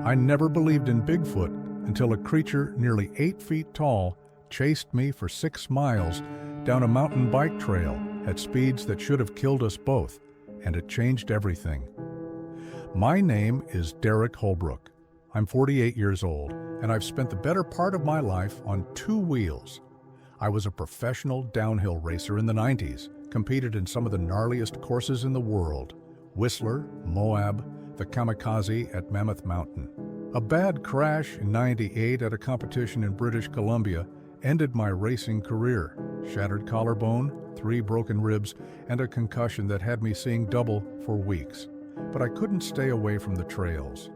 I never believed in Bigfoot until a creature nearly 8 feet tall chased me for 6 miles down a mountain bike trail at speeds that should have killed us both, and it changed everything. My name is Derek Holbrook. I'm 48 years old, and I've spent the better part of my life on 2 wheels. I was a professional downhill racer in the 90s, competed in some of the gnarliest courses in the world: Whistler, Moab, the Kamikaze at Mammoth Mountain. A bad crash in '98 at a competition in British Columbia ended my racing career. Shattered collarbone, 3 broken ribs, and a concussion that had me seeing double for weeks. But I couldn't stay away from the trails.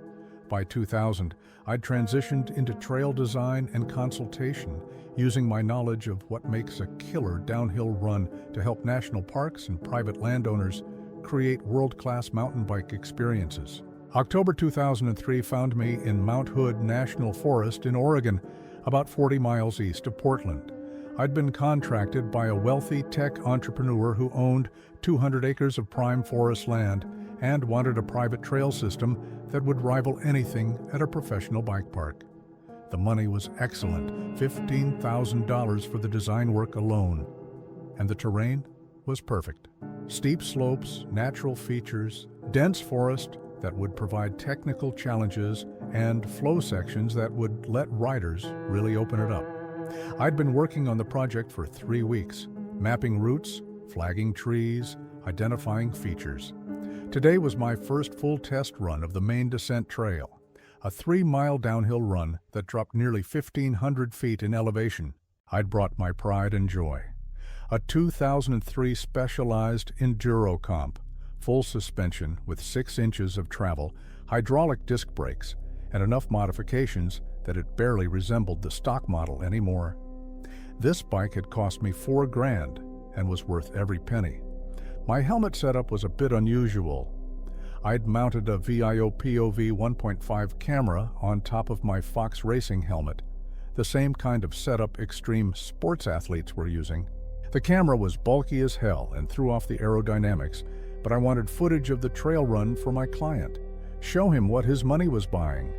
By 2000, I'd transitioned into trail design and consultation, using my knowledge of what makes a killer downhill run to help national parks and private landowners create world-class mountain bike experiences. October 2003 found me in Mount Hood National Forest in Oregon, about 40 miles east of Portland. I'd been contracted by a wealthy tech entrepreneur who owned 200 acres of prime forest land and wanted a private trail system that would rival anything at a professional bike park. The money was excellent, $15,000 for the design work alone. And the terrain was perfect. Steep slopes, natural features, dense forest that would provide technical challenges, and flow sections that would let riders really open it up. I'd been working on the project for 3 weeks, mapping routes, flagging trees, identifying features. Today was my first full test run of the main descent trail, a 3-mile downhill run that dropped nearly 1,500 feet in elevation. I'd brought my pride and joy. A 2003 Specialized Enduro Comp, full suspension with 6 inches of travel, hydraulic disc brakes, and enough modifications that it barely resembled the stock model anymore. This bike had cost me $4 grand and was worth every penny. My helmet setup was a bit unusual. I'd mounted a VIO POV 1.5 camera on top of my Fox Racing helmet, the same kind of setup extreme sports athletes were using. The camera was bulky as hell and threw off the aerodynamics, but I wanted footage of the trail run for my client, show him what his money was buying.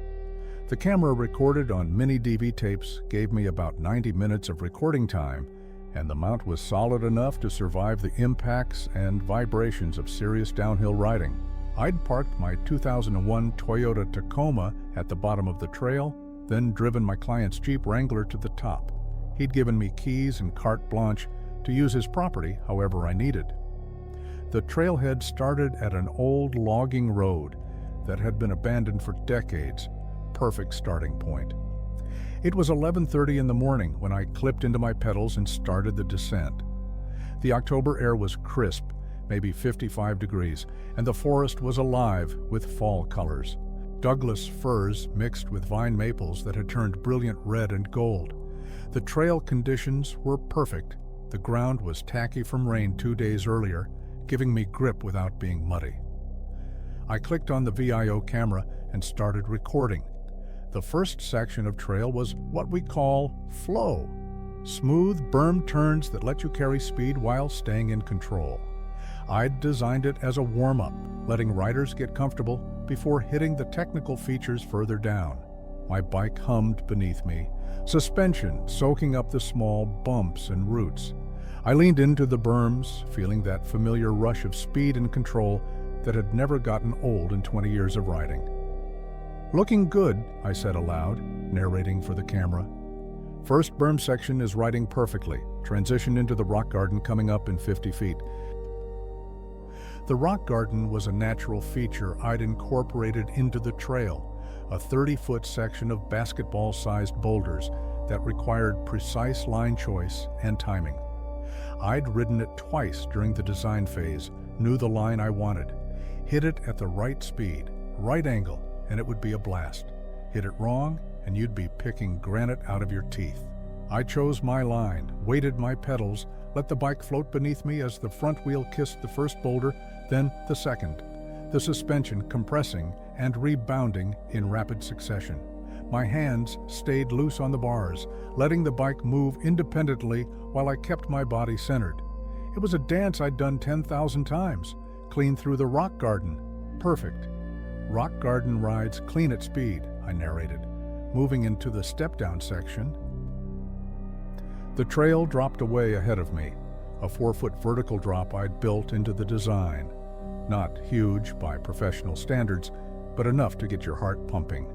The camera recorded on mini DV tapes gave me about 90 minutes of recording time, and the mount was solid enough to survive the impacts and vibrations of serious downhill riding. I'd parked my 2001 Toyota Tacoma at the bottom of the trail, then driven my client's Jeep Wrangler to the top. He'd given me keys and carte blanche to use his property however I needed. The trailhead started at an old logging road that had been abandoned for decades. Perfect starting point. It was 11:30 in the morning when I clipped into my pedals and started the descent. The October air was crisp, maybe 55 degrees, and the forest was alive with fall colors. Douglas firs mixed with vine maples that had turned brilliant red and gold. The trail conditions were perfect. The ground was tacky from rain 2 days earlier, giving me grip without being muddy. I clicked on the VIO camera and started recording. The first section of trail was what we call flow. Smooth, berm turns that let you carry speed while staying in control. I'd designed it as a warm-up, letting riders get comfortable before hitting the technical features further down. My bike hummed beneath me, suspension soaking up the small bumps and roots. I leaned into the berms, feeling that familiar rush of speed and control that had never gotten old in 20 years of riding. "Looking good," I said aloud, narrating for the camera. First berm section is riding perfectly, transition into the rock garden coming up in 50 feet. The rock garden was a natural feature I'd incorporated into the trail, a 30-foot section of basketball-sized boulders that required precise line choice and timing. I'd ridden it twice during the design phase, knew the line I wanted, hit it at the right speed, right angle, and it would be a blast. Hit it wrong, and you'd be picking granite out of your teeth. I chose my line, weighted my pedals, let the bike float beneath me as the front wheel kissed the first boulder, then the second, the suspension compressing and rebounding in rapid succession. My hands stayed loose on the bars, letting the bike move independently while I kept my body centered. It was a dance I'd done 10,000 times, clean through the rock garden. Perfect. Rock garden rides clean at speed. I narrated, moving into the step-down section. The trail dropped away ahead of me, a 4-foot vertical drop I'd built into the design. Not huge by professional standards, but enough to get your heart pumping.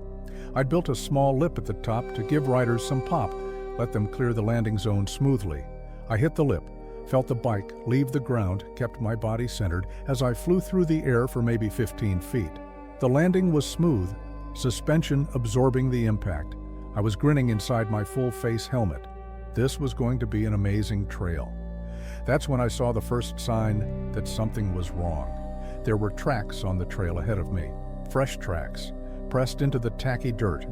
I'd built a small lip at the top to give riders some pop, let them clear the landing zone smoothly. I hit the lip, felt the bike leave the ground, kept my body centered as I flew through the air for maybe 15 feet. The landing was smooth, suspension absorbing the impact. I was grinning inside my full-face helmet. This was going to be an amazing trail. That's when I saw the first sign that something was wrong. There were tracks on the trail ahead of me, fresh tracks, pressed into the tacky dirt.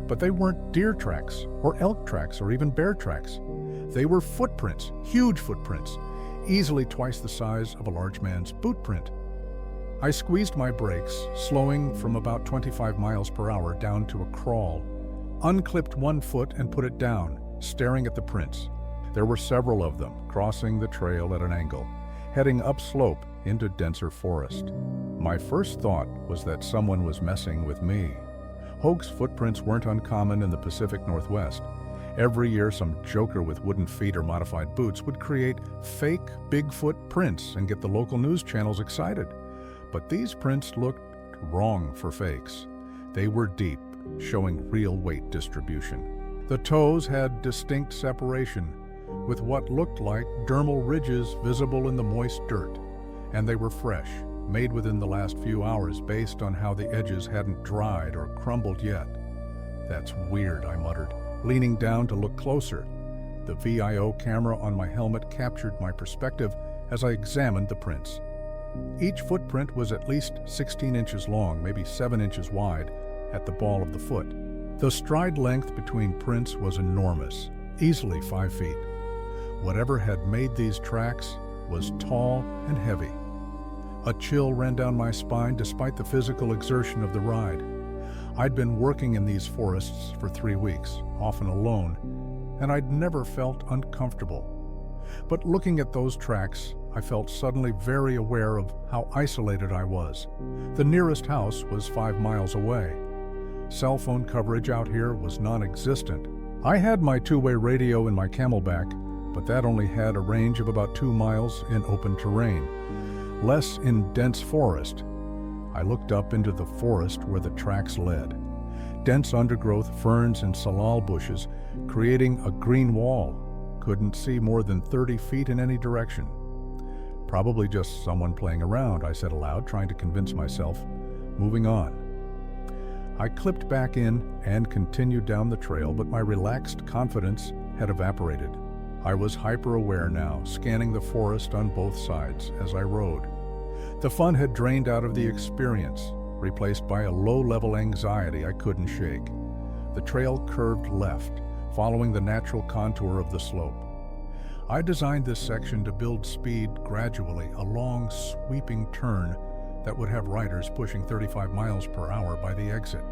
But they weren't deer tracks, or elk tracks, or even bear tracks. They were footprints, huge footprints, easily twice the size of a large man's boot print. I squeezed my brakes, slowing from about 25 miles per hour down to a crawl, unclipped one foot and put it down, staring at the prints. There were several of them, crossing the trail at an angle, heading upslope into denser forest. My first thought was that someone was messing with me. Hoax footprints weren't uncommon in the Pacific Northwest. Every year, some joker with wooden feet or modified boots would create fake Bigfoot prints and get the local news channels excited. But these prints looked wrong for fakes. They were deep, showing real weight distribution. The toes had distinct separation, with what looked like dermal ridges visible in the moist dirt. And they were fresh, made within the last few hours based on how the edges hadn't dried or crumbled yet. "That's weird," I muttered, leaning down to look closer. The VIO camera on my helmet captured my perspective as I examined the prints. Each footprint was at least 16 inches long, maybe 7 inches wide, at the ball of the foot. The stride length between prints was enormous, easily 5 feet. Whatever had made these tracks was tall and heavy. A chill ran down my spine despite the physical exertion of the ride. I'd been working in these forests for 3 weeks, often alone, and I'd never felt uncomfortable. But looking at those tracks, I felt suddenly very aware of how isolated I was. The nearest house was 5 miles away. Cell phone coverage out here was non-existent. I had my 2-way radio in my Camelback, but that only had a range of about 2 miles in open terrain, less in dense forest. I looked up into the forest where the tracks led. Dense undergrowth, ferns and salal bushes, creating a green wall. Couldn't see more than 30 feet in any direction. "Probably just someone playing around," I said aloud, trying to convince myself. Moving on. I clipped back in and continued down the trail, but my relaxed confidence had evaporated. I was hyper-aware now, scanning the forest on both sides as I rode. The fun had drained out of the experience, replaced by a low-level anxiety I couldn't shake. The trail curved left, following the natural contour of the slope. I designed this section to build speed gradually, a long, sweeping turn that would have riders pushing 35 miles per hour by the exit.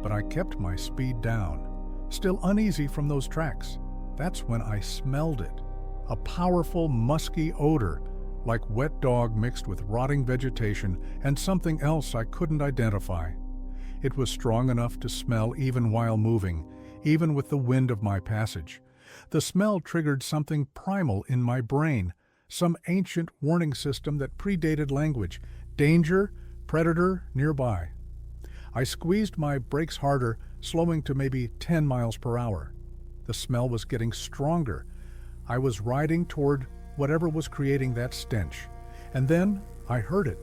But I kept my speed down, still uneasy from those tracks. That's when I smelled it. A powerful, musky odor, like wet dog mixed with rotting vegetation and something else I couldn't identify. It was strong enough to smell even while moving, even with the wind of my passage. The smell triggered something primal in my brain, some ancient warning system that predated language. Danger, predator, nearby. I squeezed my brakes harder, slowing to maybe 10 miles per hour. The smell was getting stronger. I was riding toward whatever was creating that stench. And then I heard it.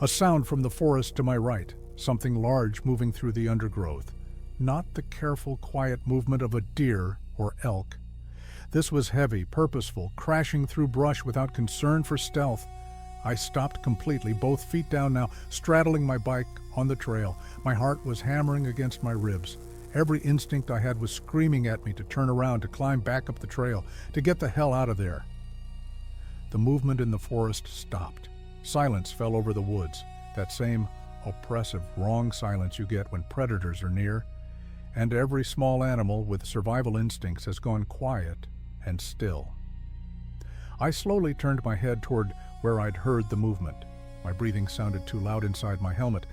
A sound from the forest to my right, something large moving through the undergrowth. Not the careful, quiet movement of a deer or elk. This was heavy, purposeful, crashing through brush without concern for stealth. I stopped completely, both feet down now, straddling my bike on the trail. My heart was hammering against my ribs. Every instinct I had was screaming at me to turn around, to climb back up the trail, to get the hell out of there. The movement in the forest stopped. Silence fell over the woods, that same oppressive, wrong silence you get when predators are near, and every small animal with survival instincts has gone quiet and still. I slowly turned my head toward where I'd heard the movement. My breathing sounded too loud inside my helmet.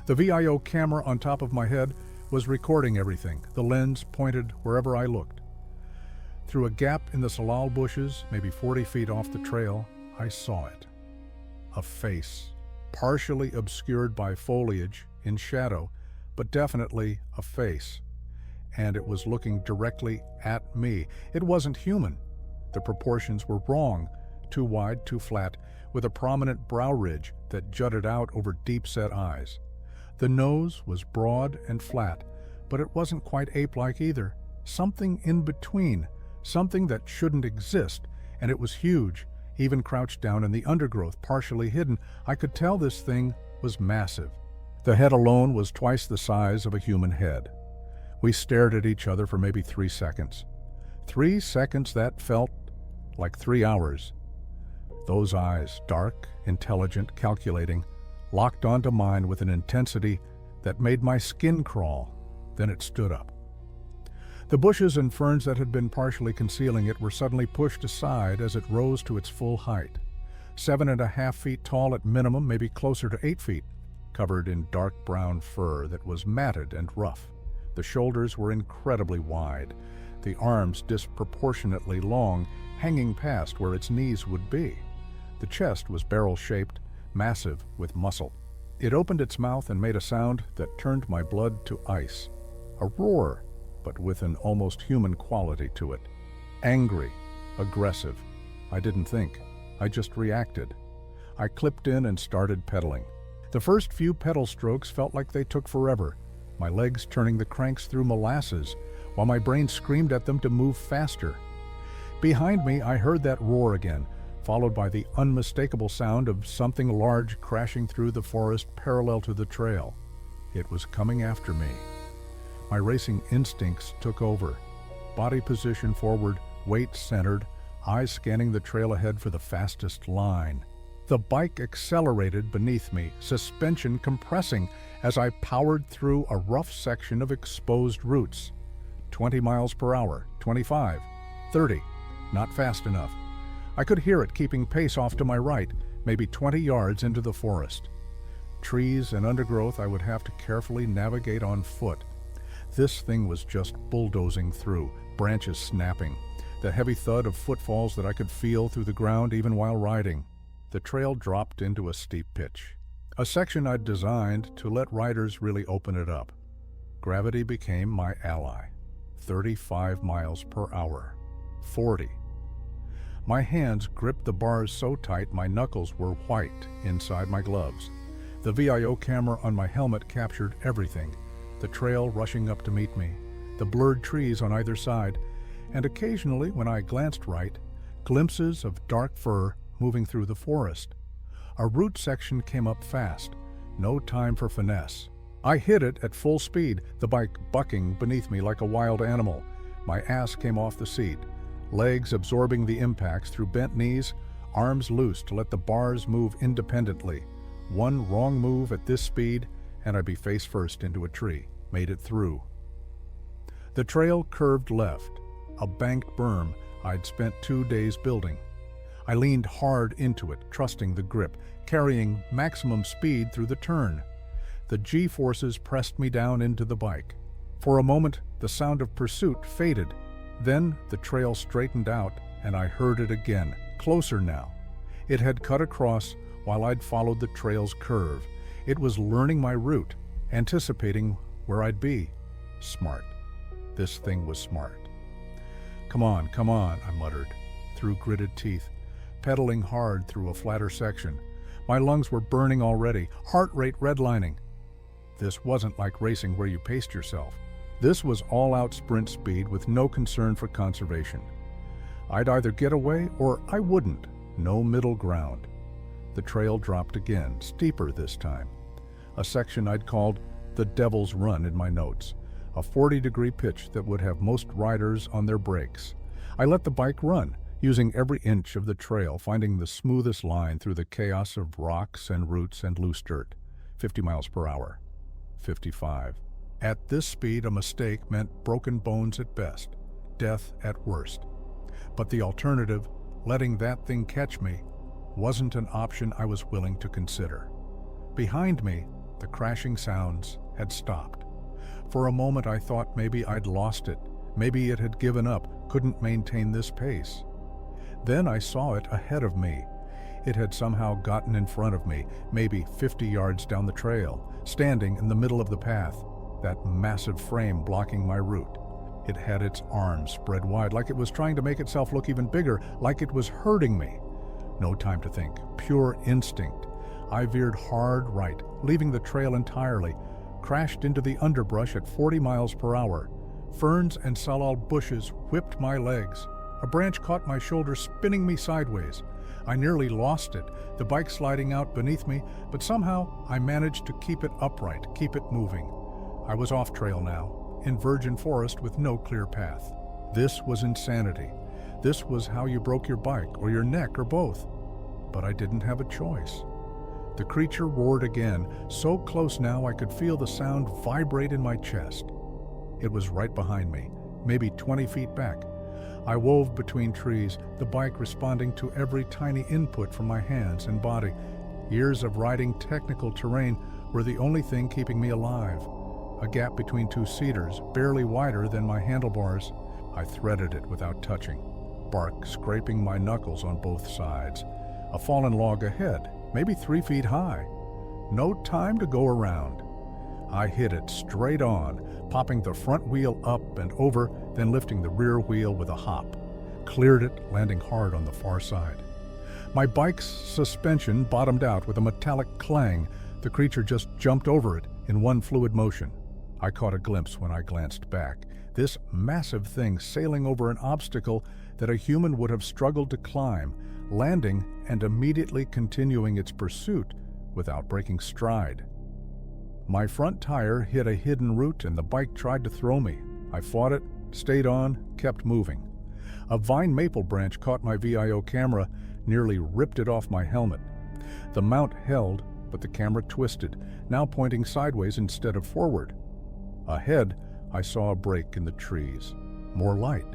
The VIO camera on top of my head was recording everything, the lens pointed wherever I looked. Through a gap in the salal bushes, maybe 40 feet off the trail, I saw it. A face, partially obscured by foliage, in shadow, but definitely a face. And it was looking directly at me. It wasn't human. The proportions were wrong, too wide, too flat, with a prominent brow ridge that jutted out over deep-set eyes. The nose was broad and flat, but it wasn't quite ape-like either. Something in between, something that shouldn't exist, and it was huge, even crouched down in the undergrowth, partially hidden. I could tell this thing was massive. The head alone was twice the size of a human head. We stared at each other for maybe 3 seconds. 3 seconds that felt like 3 hours. Those eyes, dark, intelligent, calculating, locked onto mine with an intensity that made my skin crawl. Then it stood up. The bushes and ferns that had been partially concealing it were suddenly pushed aside as it rose to its full height. 7.5 feet tall at minimum, maybe closer to 8 feet, covered in dark brown fur that was matted and rough. The shoulders were incredibly wide, the arms disproportionately long, hanging past where its knees would be. The chest was barrel-shaped, massive with muscle. It opened its mouth and made a sound that turned my blood to ice. A roar, but with an almost human quality to it. Angry, aggressive. I didn't think. I just reacted. I clipped in and started pedaling. The first few pedal strokes felt like they took forever, my legs turning the cranks through molasses, while my brain screamed at them to move faster. Behind me, I heard that roar again, followed by the unmistakable sound of something large crashing through the forest parallel to the trail. It was coming after me. My racing instincts took over. Body position forward, weight centered, eyes scanning the trail ahead for the fastest line. The bike accelerated beneath me, suspension compressing as I powered through a rough section of exposed roots. 20 miles per hour, 25, 30, not fast enough. I could hear it keeping pace off to my right, maybe 20 yards into the forest. Trees and undergrowth I would have to carefully navigate on foot. This thing was just bulldozing through, branches snapping, the heavy thud of footfalls that I could feel through the ground even while riding. The trail dropped into a steep pitch, a section I'd designed to let riders really open it up. Gravity became my ally. 35 miles per hour, 40. My hands gripped the bars so tight my knuckles were white inside my gloves. The VIO camera on my helmet captured everything, the trail rushing up to meet me, the blurred trees on either side, and occasionally, when I glanced right, glimpses of dark fur moving through the forest. A root section came up fast, no time for finesse. I hit it at full speed, the bike bucking beneath me like a wild animal. My ass came off the seat, legs absorbing the impacts through bent knees, arms loose to let the bars move independently. One wrong move at this speed, and I'd be face first into a tree. Made it through. The trail curved left, a banked berm I'd spent 2 days building. I leaned hard into it, trusting the grip, carrying maximum speed through the turn. The G-forces pressed me down into the bike. For a moment, the sound of pursuit faded. Then the trail straightened out, and I heard it again, closer now. It had cut across while I'd followed the trail's curve. It was learning my route, anticipating where I'd be. Smart. This thing was smart. Come on, I muttered, through gritted teeth, pedaling hard through a flatter section. My lungs were burning already, heart rate redlining. This wasn't like racing where you paced yourself. This was all-out sprint speed with no concern for conservation. I'd either get away or I wouldn't. No middle ground. The trail dropped again, steeper this time. A section I'd called the Devil's Run in my notes, a 40-degree pitch that would have most riders on their brakes. I let the bike run, using every inch of the trail, finding the smoothest line through the chaos of rocks and roots and loose dirt. 50 miles per hour. 55. At this speed, a mistake meant broken bones at best, death at worst. But the alternative, letting that thing catch me, wasn't an option I was willing to consider. Behind me, the crashing sounds had stopped. For a moment I thought maybe I'd lost it. Maybe it had given up, couldn't maintain this pace. Then I saw it ahead of me. It had somehow gotten in front of me, maybe 50 yards down the trail, standing in the middle of the path, that massive frame blocking my route. It had its arms spread wide, like it was trying to make itself look even bigger, like it was hurting me. No time to think, pure instinct. I veered hard right, leaving the trail entirely, crashed into the underbrush at 40 miles per hour. Ferns and salal bushes whipped my legs. A branch caught my shoulder, spinning me sideways. I nearly lost it, the bike sliding out beneath me, but somehow I managed to keep it upright, keep it moving. I was off trail now, in virgin forest with no clear path. This was insanity. This was how you broke your bike, or your neck, or both. But I didn't have a choice. The creature roared again, so close now I could feel the sound vibrate in my chest. It was right behind me, maybe 20 feet back. I wove between trees, the bike responding to every tiny input from my hands and body. Years of riding technical terrain were the only thing keeping me alive. A gap between two cedars, barely wider than my handlebars. I threaded it without touching, bark scraping my knuckles on both sides. A fallen log ahead, maybe 3 feet high. No time to go around. I hit it straight on, popping the front wheel up and over, then lifting the rear wheel with a hop. Cleared it, landing hard on the far side. My bike's suspension bottomed out with a metallic clang. The creature just jumped over it in one fluid motion. I caught a glimpse when I glanced back. This massive thing sailing over an obstacle that a human would have struggled to climb, landing and immediately continuing its pursuit without breaking stride. My front tire hit a hidden root and the bike tried to throw me. I fought it, stayed on, kept moving. A vine maple branch caught my VIO camera, nearly ripped it off my helmet. The mount held, but the camera twisted, now pointing sideways instead of forward. Ahead, I saw a break in the trees. More light.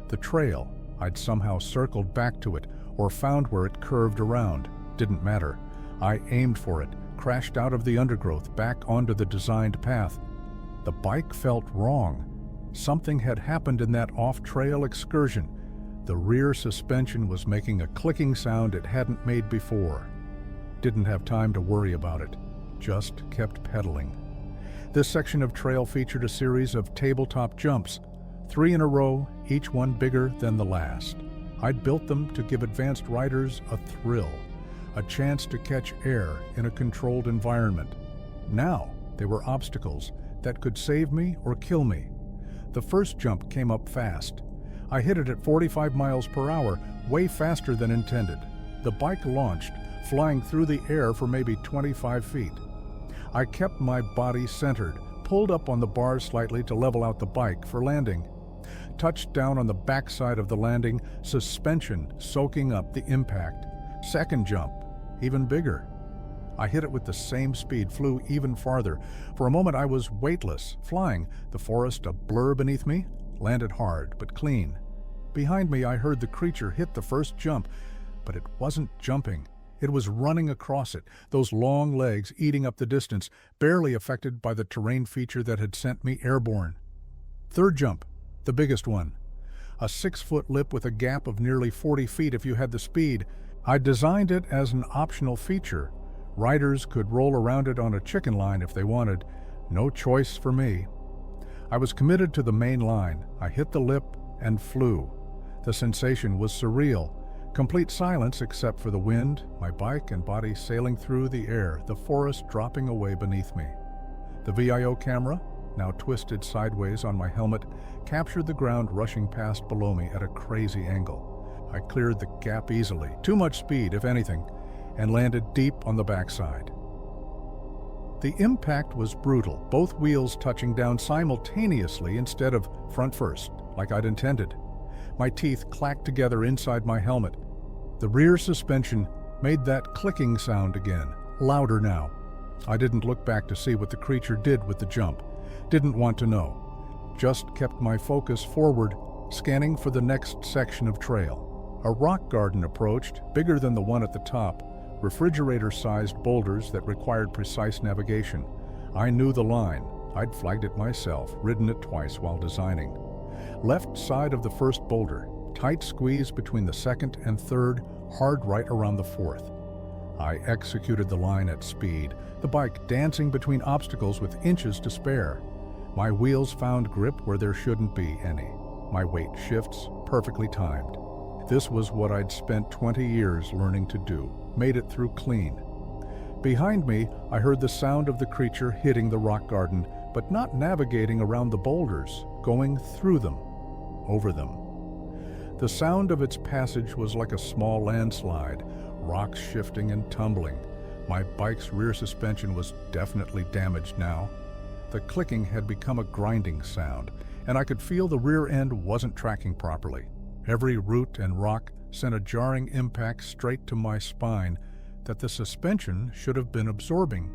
The trail. I'd somehow circled back to it, or found where it curved around. Didn't matter. I aimed for it, crashed out of the undergrowth, back onto the designed path. The bike felt wrong. Something had happened in that off-trail excursion. The rear suspension was making a clicking sound it hadn't made before. Didn't have time to worry about it. Just kept pedaling. This section of trail featured a series of tabletop jumps, 3 in a row, each one bigger than the last. I'd built them to give advanced riders a thrill, a chance to catch air in a controlled environment. Now, they were obstacles that could save me or kill me. The first jump came up fast. I hit it at 45 miles per hour, way faster than intended. The bike launched, flying through the air for maybe 25 feet. I kept my body centered, pulled up on the bars slightly to level out the bike for landing. Touched down on the backside of the landing, suspension soaking up the impact. Second jump, even bigger. I hit it with the same speed, flew even farther. For a moment I was weightless, flying, the forest a blur beneath me, landed hard but clean. Behind me I heard the creature hit the first jump, but it wasn't jumping. It was running across it, those long legs eating up the distance, barely affected by the terrain feature that had sent me airborne. Third jump, the biggest one. A 6-foot lip with a gap of nearly 40 feet if you had the speed. I designed it as an optional feature. Riders could roll around it on a chicken line if they wanted. No choice for me. I was committed to the main line. I hit the lip and flew. The sensation was surreal. Complete silence except for the wind, my bike and body sailing through the air, the forest dropping away beneath me. The VIO camera, now twisted sideways on my helmet, captured the ground rushing past below me at a crazy angle. I cleared the gap easily, too much speed if anything, and landed deep on the backside. The impact was brutal, both wheels touching down simultaneously instead of front first, like I'd intended. My teeth clacked together inside my helmet. The rear suspension made that clicking sound again, louder now. I didn't look back to see what the creature did with the jump. Didn't want to know. Just kept my focus forward, scanning for the next section of trail. A rock garden approached, bigger than the one at the top, refrigerator-sized boulders that required precise navigation. I knew the line. I'd flagged it myself, ridden it twice while designing. Left side of the first boulder, tight squeeze between the second and third, hard right around the fourth. I executed the line at speed, the bike dancing between obstacles with inches to spare. My wheels found grip where there shouldn't be any. My weight shifts perfectly timed. This was what I'd spent 20 years learning to do, made it through clean. Behind me, I heard the sound of the creature hitting the rock garden, but not navigating around the boulders, going through them, over them. The sound of its passage was like a small landslide, rocks shifting and tumbling. My bike's rear suspension was definitely damaged now. The clicking had become a grinding sound, and I could feel the rear end wasn't tracking properly. Every root and rock sent a jarring impact straight to my spine that the suspension should have been absorbing.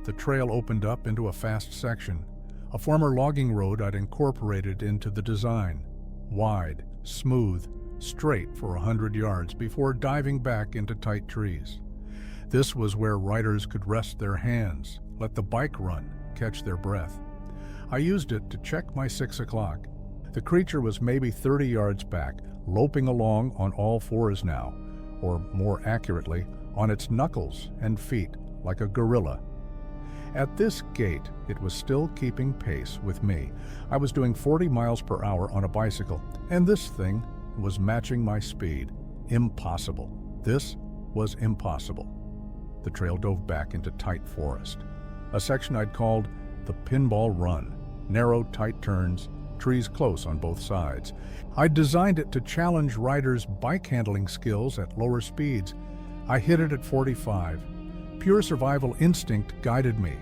The trail opened up into a fast section, a former logging road I'd incorporated into the design. Wide, smooth, straight for 100 yards before diving back into tight trees. This was where riders could rest their hands, let the bike run, catch their breath. I used it to check my 6 o'clock. The creature was maybe 30 yards back, loping along on all fours now, or more accurately, on its knuckles and feet like a gorilla. At this gait, it was still keeping pace with me. I was doing 40 miles per hour on a bicycle, and this thing was matching my speed. Impossible. This was impossible. The trail dove back into tight forest, a section I'd called the Pinball Run. Narrow, tight turns, trees close on both sides. I'd designed it to challenge riders' bike handling skills at lower speeds. I hit it at 45. Pure survival instinct guided me.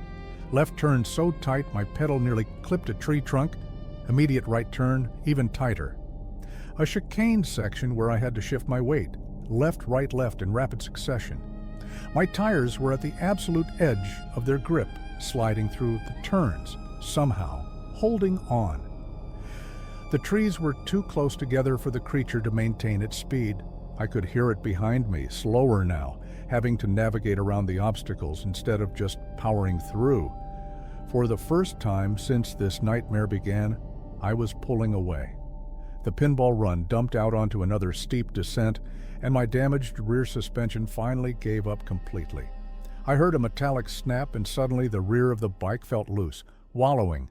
Left turn so tight my pedal nearly clipped a tree trunk. Immediate right turn even tighter. A chicane section where I had to shift my weight. Left, right, left in rapid succession. My tires were at the absolute edge of their grip, sliding through the turns, somehow holding on. The trees were too close together for the creature to maintain its speed. I could hear it behind me, slower now, having to navigate around the obstacles instead of just powering through. For the first time since this nightmare began, I was pulling away. The Pinball Run dumped out onto another steep descent, and my damaged rear suspension finally gave up completely. I heard a metallic snap, and suddenly the rear of the bike felt loose, wallowing,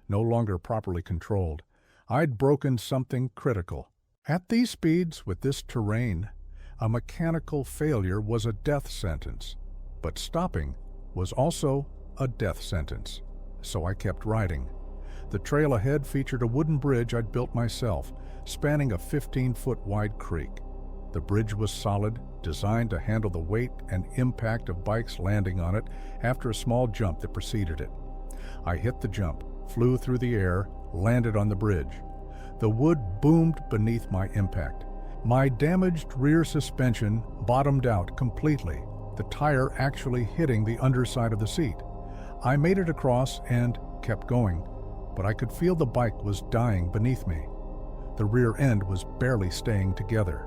no longer properly controlled. I'd broken something critical. At these speeds, with this terrain, a mechanical failure was a death sentence. But stopping was also a death sentence. So I kept riding. The trail ahead featured a wooden bridge I'd built myself, spanning a 15-foot wide creek. The bridge was solid, designed to handle the weight and impact of bikes landing on it after a small jump that preceded it. I hit the jump, flew through the air, landed on the bridge. The wood boomed beneath my impact. My damaged rear suspension bottomed out completely, the tire actually hitting the underside of the seat. I made it across and kept going, but I could feel the bike was dying beneath me. The rear end was barely staying together.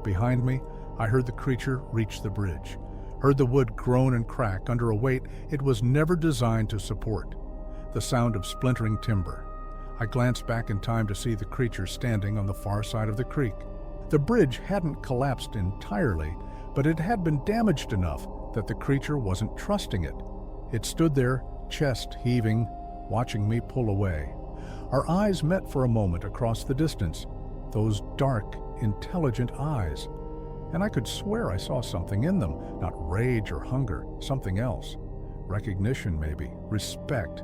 Behind me, I heard the creature reach the bridge, heard the wood groan and crack under a weight it was never designed to support, the sound of splintering timber. I glanced back in time to see the creature standing on the far side of the creek. The bridge hadn't collapsed entirely, but it had been damaged enough that the creature wasn't trusting it. It stood there, chest heaving, watching me pull away. Our eyes met for a moment across the distance, those dark, intelligent eyes. And I could swear I saw something in them, not rage or hunger, something else. Recognition maybe, respect.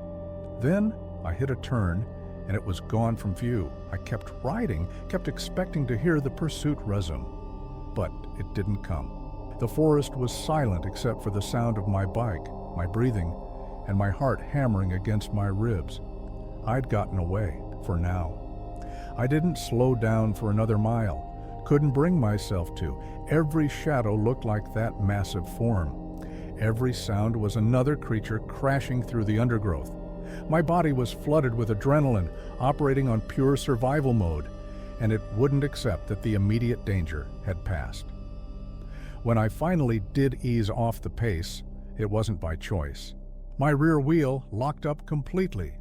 Then I hit a turn, and it was gone from view. I kept riding, kept expecting to hear the pursuit resume. But it didn't come. The forest was silent except for the sound of my bike, my breathing, and my heart hammering against my ribs. I'd gotten away, for now. I didn't slow down for another mile. Couldn't bring myself to. Every shadow looked like that massive form. Every sound was another creature crashing through the undergrowth. My body was flooded with adrenaline, operating on pure survival mode, and it wouldn't accept that the immediate danger had passed. When I finally did ease off the pace, it wasn't by choice. My rear wheel locked up completely.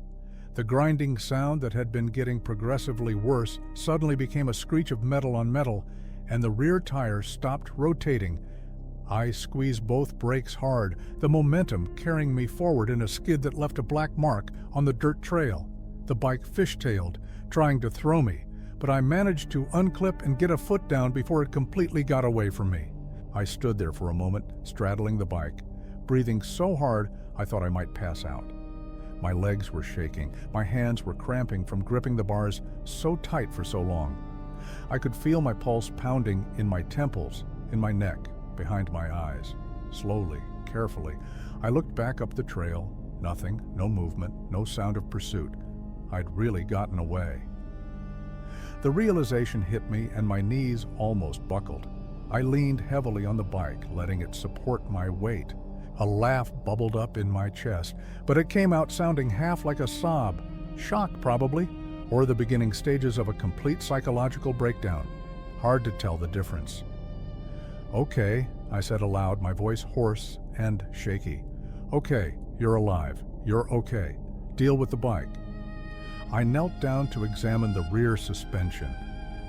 The grinding sound that had been getting progressively worse suddenly became a screech of metal on metal, and the rear tire stopped rotating. I squeezed both brakes hard, the momentum carrying me forward in a skid that left a black mark on the dirt trail. The bike fishtailed, trying to throw me, but I managed to unclip and get a foot down before it completely got away from me. I stood there for a moment, straddling the bike, breathing so hard I thought I might pass out. My legs were shaking, my hands were cramping from gripping the bars so tight for so long. I could feel my pulse pounding in my temples, in my neck, behind my eyes. Slowly, carefully, I looked back up the trail. Nothing, no movement, no sound of pursuit. I'd really gotten away. The realization hit me and my knees almost buckled. I leaned heavily on the bike, letting it support my weight. A laugh bubbled up in my chest, but it came out sounding half like a sob. Shock, probably, or the beginning stages of a complete psychological breakdown. Hard to tell the difference. "Okay," I said aloud, my voice hoarse and shaky. "Okay, you're alive. You're okay. Deal with the bike." I knelt down to examine the rear suspension.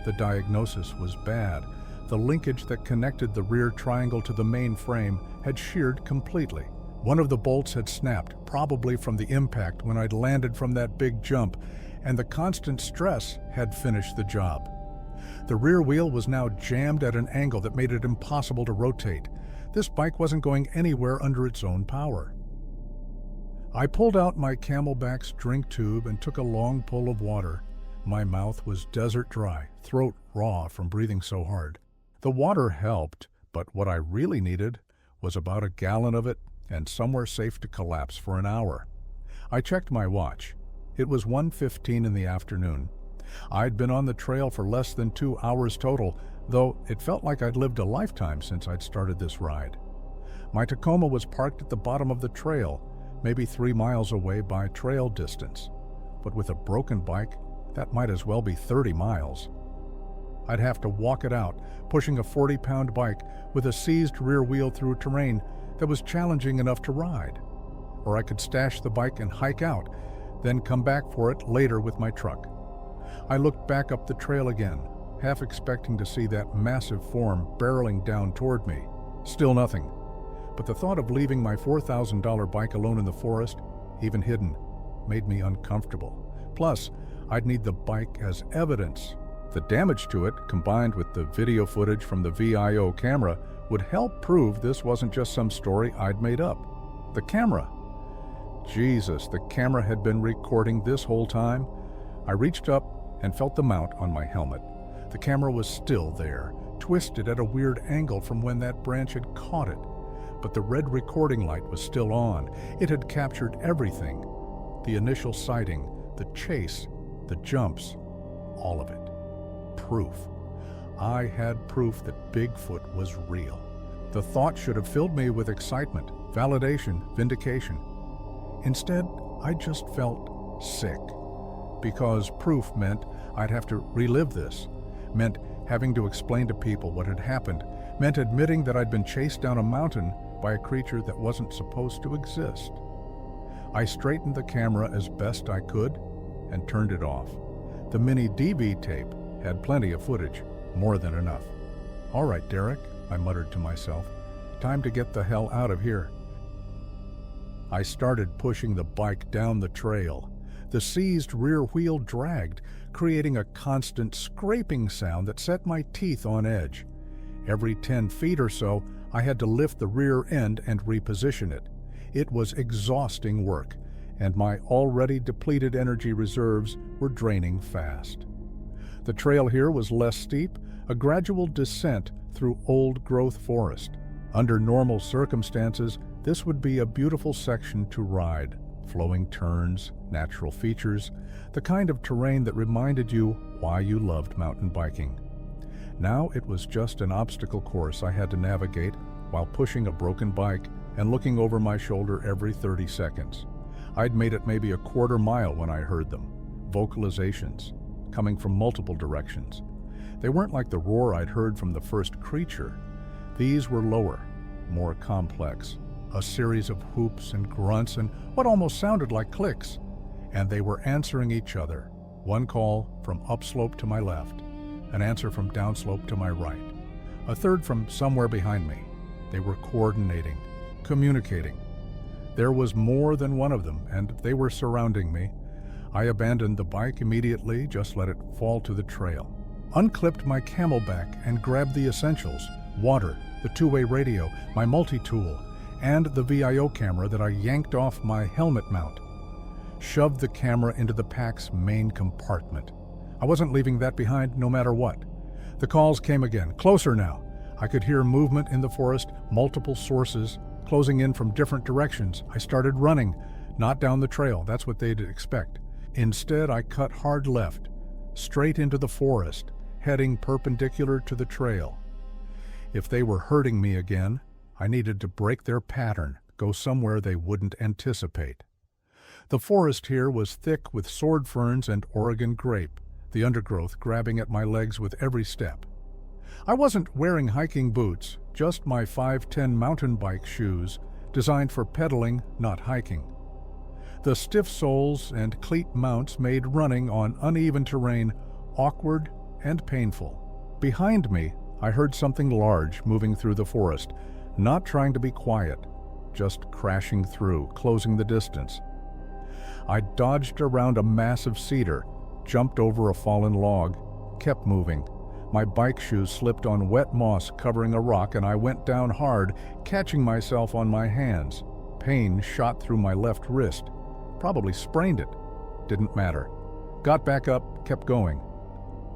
The diagnosis was bad. The linkage that connected the rear triangle to the main frame had sheared completely. One of the bolts had snapped, probably from the impact when I'd landed from that big jump, and the constant stress had finished the job. The rear wheel was now jammed at an angle that made it impossible to rotate. This bike wasn't going anywhere under its own power. I pulled out my Camelback's drink tube and took a long pull of water. My mouth was desert dry, throat raw from breathing so hard. The water helped, but what I really needed was about a gallon of it and somewhere safe to collapse for an hour. I checked my watch. It was 1:15 in the afternoon. I'd been on the trail for less than 2 hours total, though it felt like I'd lived a lifetime since I'd started this ride. My Tacoma was parked at the bottom of the trail, maybe 3 miles away by trail distance. But with a broken bike, that might as well be 30 miles. I'd have to walk it out, pushing a 40-pound bike with a seized rear wheel through terrain that was challenging enough to ride. Or I could stash the bike and hike out, then come back for it later with my truck. I looked back up the trail again, half expecting to see that massive form barreling down toward me. Still nothing. But the thought of leaving my $4,000 bike alone in the forest, even hidden, made me uncomfortable. Plus, I'd need the bike as evidence. The damage to it, combined with the video footage from the VIO camera, would help prove this wasn't just some story I'd made up. The camera. Jesus, the camera had been recording this whole time. I reached up and felt the mount on my helmet. The camera was still there, twisted at a weird angle from when that branch had caught it. But the red recording light was still on. It had captured everything. The initial sighting, the chase, the jumps, all of it. Proof. I had proof that Bigfoot was real. The thought should have filled me with excitement, validation, vindication. Instead, I just felt sick. Because proof meant I'd have to relive this, meant having to explain to people what had happened, meant admitting that I'd been chased down a mountain by a creature that wasn't supposed to exist. I straightened the camera as best I could and turned it off. The mini DV tape had plenty of footage, more than enough. "All right, Derek," I muttered to myself, "time to get the hell out of here." I started pushing the bike down the trail. The seized rear wheel dragged, creating a constant scraping sound that set my teeth on edge. Every 10 feet or so, I had to lift the rear end and reposition it. It was exhausting work, and my already depleted energy reserves were draining fast. The trail here was less steep, a gradual descent through old-growth forest. Under normal circumstances, this would be a beautiful section to ride. Flowing turns, natural features, the kind of terrain that reminded you why you loved mountain biking. Now it was just an obstacle course I had to navigate while pushing a broken bike and looking over my shoulder every 30 seconds. I'd made it maybe a quarter mile when I heard them. Vocalizations, coming from multiple directions. They weren't like the roar I'd heard from the first creature. These were lower, more complex, A series of whoops and grunts and what almost sounded like clicks. And they were answering each other. One call from upslope to my left, an answer from downslope to my right, a third from somewhere behind me. They were coordinating, communicating. There was more than one of them, and they were surrounding me. I abandoned the bike immediately, just let it fall to the trail. Unclipped my camelback and grabbed the essentials, water, the two-way radio, my multi-tool, and the VIO camera that I yanked off my helmet mount. Shoved the camera into the pack's main compartment. I wasn't leaving that behind no matter what. The calls came again, closer now. I could hear movement in the forest, multiple sources, closing in from different directions. I started running, not down the trail, that's what they'd expect. Instead, I cut hard left, straight into the forest, heading perpendicular to the trail. If they were hurting me again, I needed to break their pattern, go somewhere they wouldn't anticipate. The forest here was thick with sword ferns and Oregon grape, the undergrowth grabbing at my legs with every step. I wasn't wearing hiking boots, just my 5'10" mountain bike shoes, designed for pedaling, not hiking. The stiff soles and cleat mounts made running on uneven terrain awkward and painful. Behind me, I heard something large moving through the forest, not trying to be quiet, just crashing through, closing the distance. I dodged around a massive cedar, jumped over a fallen log, kept moving. My bike shoes slipped on wet moss covering a rock and I went down hard, catching myself on my hands. Pain shot through my left wrist. Probably sprained it. Didn't matter. Got back up, kept going.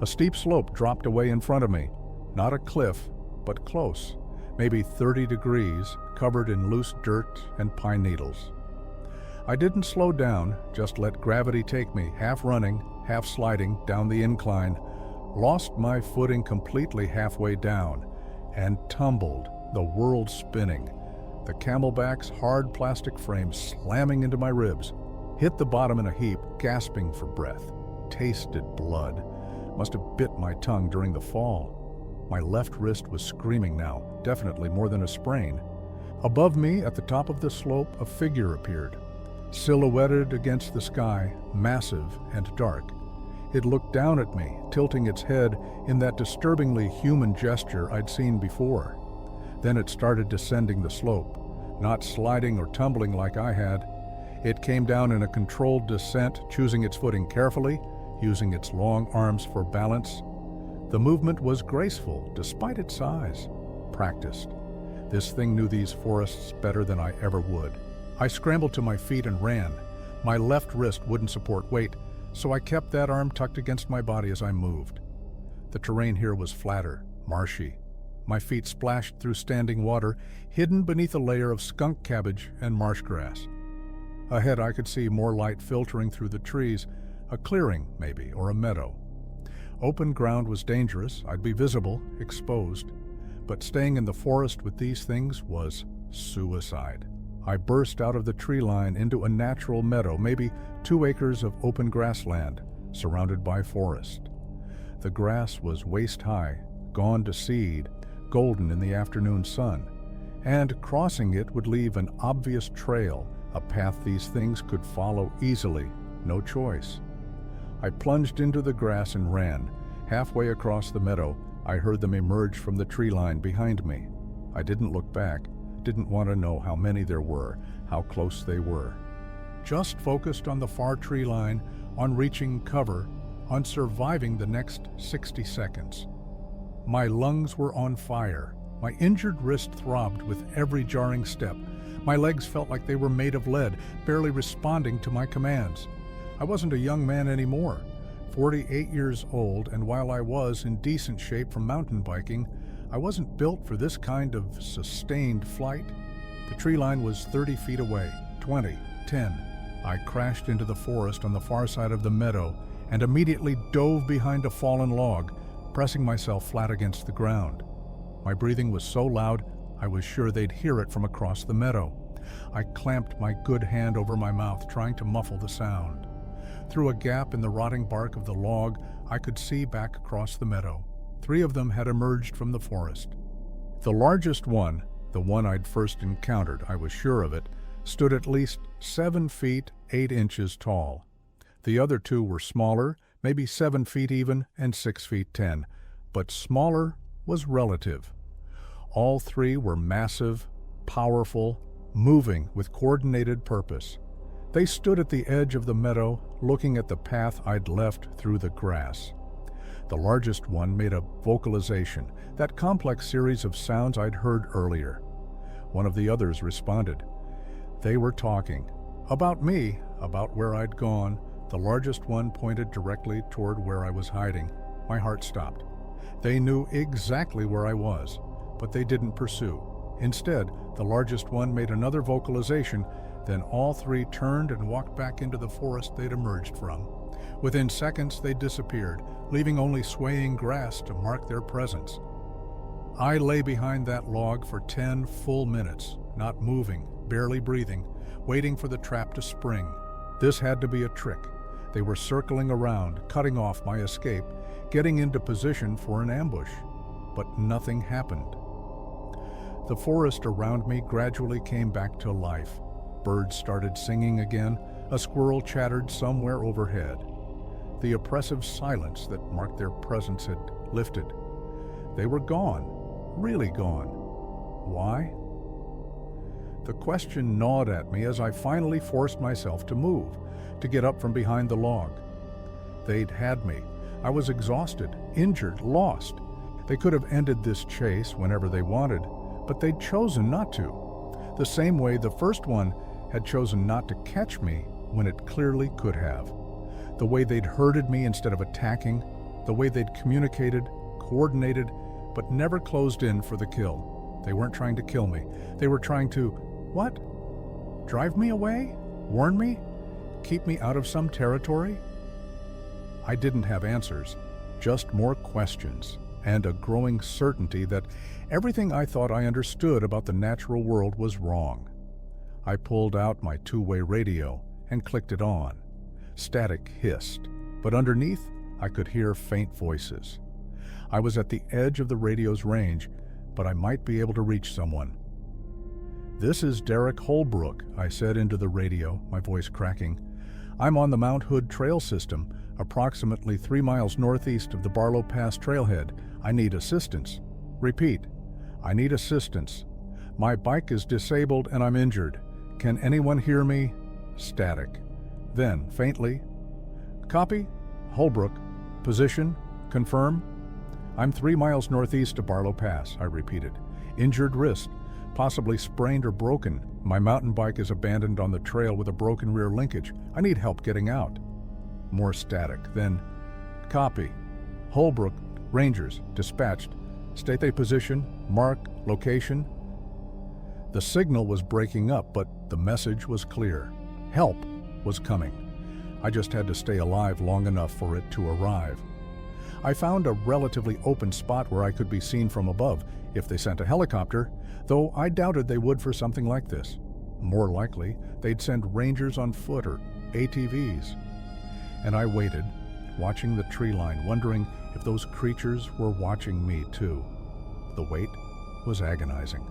A steep slope dropped away in front of me. Not a cliff, but close. Maybe 30 degrees, covered in loose dirt and pine needles. I didn't slow down, just let gravity take me, half running, half sliding down the incline, lost my footing completely halfway down, and tumbled, the world spinning, the camelback's hard plastic frame slamming into my ribs, hit the bottom in a heap, gasping for breath, tasted blood, must have bit my tongue during the fall. My left wrist was screaming now, definitely more than a sprain. Above me, at the top of the slope, a figure appeared, silhouetted against the sky, massive and dark. It looked down at me, tilting its head in that disturbingly human gesture I'd seen before. Then it started descending the slope, not sliding or tumbling like I had. It came down in a controlled descent, choosing its footing carefully, using its long arms for balance. The movement was graceful, despite its size. Practiced. This thing knew these forests better than I ever would. I scrambled to my feet and ran. My left wrist wouldn't support weight, so I kept that arm tucked against my body as I moved. The terrain here was flatter, marshy. My feet splashed through standing water, hidden beneath a layer of skunk cabbage and marsh grass. Ahead I could see more light filtering through the trees, a clearing maybe, or a meadow. Open ground was dangerous, I'd be visible, exposed. But staying in the forest with these things was suicide. I burst out of the tree line into a natural meadow, maybe 2 acres of open grassland, surrounded by forest. The grass was waist-high, gone to seed, golden in the afternoon sun, and crossing it would leave an obvious trail, a path these things could follow easily, no choice. I plunged into the grass and ran. Halfway across the meadow, I heard them emerge from the tree line behind me. I didn't look back, didn't want to know how many there were, how close they were. Just focused on the far tree line, on reaching cover, on surviving the next 60 seconds. My lungs were on fire. My injured wrist throbbed with every jarring step. My legs felt like they were made of lead, barely responding to my commands. I wasn't a young man anymore, 48 years old, and while I was in decent shape from mountain biking, I wasn't built for this kind of sustained flight. The tree line was 30 feet away, 20, 10. I crashed into the forest on the far side of the meadow and immediately dove behind a fallen log, pressing myself flat against the ground. My breathing was so loud, I was sure they'd hear it from across the meadow. I clamped my good hand over my mouth, trying to muffle the sound. Through a gap in the rotting bark of the log, I could see back across the meadow. 3 of them had emerged from the forest. The largest one, The one I'd first encountered, I was sure of it, stood at least 7 feet 8 inches tall. The other two were smaller, maybe 7 feet even, and 6 feet 10, but smaller was relative. All three were massive, powerful, moving with coordinated purpose. They stood at the edge of the meadow, looking at the path I'd left through the grass. The largest one made a vocalization, that complex series of sounds I'd heard earlier. One of the others responded. They were talking. About me, about where I'd gone. The largest one pointed directly toward where I was hiding. My heart stopped. They knew exactly where I was, but they didn't pursue. Instead, the largest one made another vocalization, then all three turned and walked back into the forest they'd emerged from. Within seconds, they disappeared, leaving only swaying grass to mark their presence. I lay behind that log for 10 full minutes, not moving, barely breathing, waiting for the trap to spring. This had to be a trick. They were circling around, cutting off my escape, getting into position for an ambush. But nothing happened. The forest around me gradually came back to life. Birds started singing again. A squirrel chattered somewhere overhead. The oppressive silence that marked their presence had lifted. They were gone, really gone. Why? The question gnawed at me as I finally forced myself to move, to get up from behind the log. They'd had me. I was exhausted, injured, lost. They could have ended this chase whenever they wanted, but they'd chosen not to. The same way the first one had chosen not to catch me when it clearly could have. The way they'd herded me instead of attacking, the way they'd communicated, coordinated, but never closed in for the kill. They weren't trying to kill me. They were trying to, what? Drive me away? Warn me? Keep me out of some territory? I didn't have answers, just more questions, and a growing certainty that everything I thought I understood about the natural world was wrong. I pulled out my two-way radio and clicked it on. Static hissed, but underneath I could hear faint voices. I was at the edge of the radio's range, but I might be able to reach someone. "This is Derek Holbrook," I said into the radio, my voice cracking. "I'm on the Mount Hood Trail System, approximately 3 miles northeast of the Barlow Pass trailhead. I need assistance. Repeat, I need assistance. My bike is disabled and I'm injured. Can anyone hear me?" Static. Then, faintly, "Copy. Holbrook. Position. Confirm." "I'm 3 miles northeast of Barlow Pass," I repeated. "Injured wrist. Possibly sprained or broken. My mountain bike is abandoned on the trail with a broken rear linkage. I need help getting out." More static. Then, "Copy. Holbrook. Rangers. Dispatched. State their position. Mark. Location." The signal was breaking up, but the message was clear. Help was coming. I just had to stay alive long enough for it to arrive. I found a relatively open spot where I could be seen from above if they sent a helicopter, though I doubted they would for something like this. More likely, they'd send rangers on foot or ATVs. And I waited, watching the tree line, wondering if those creatures were watching me too. The wait was agonizing.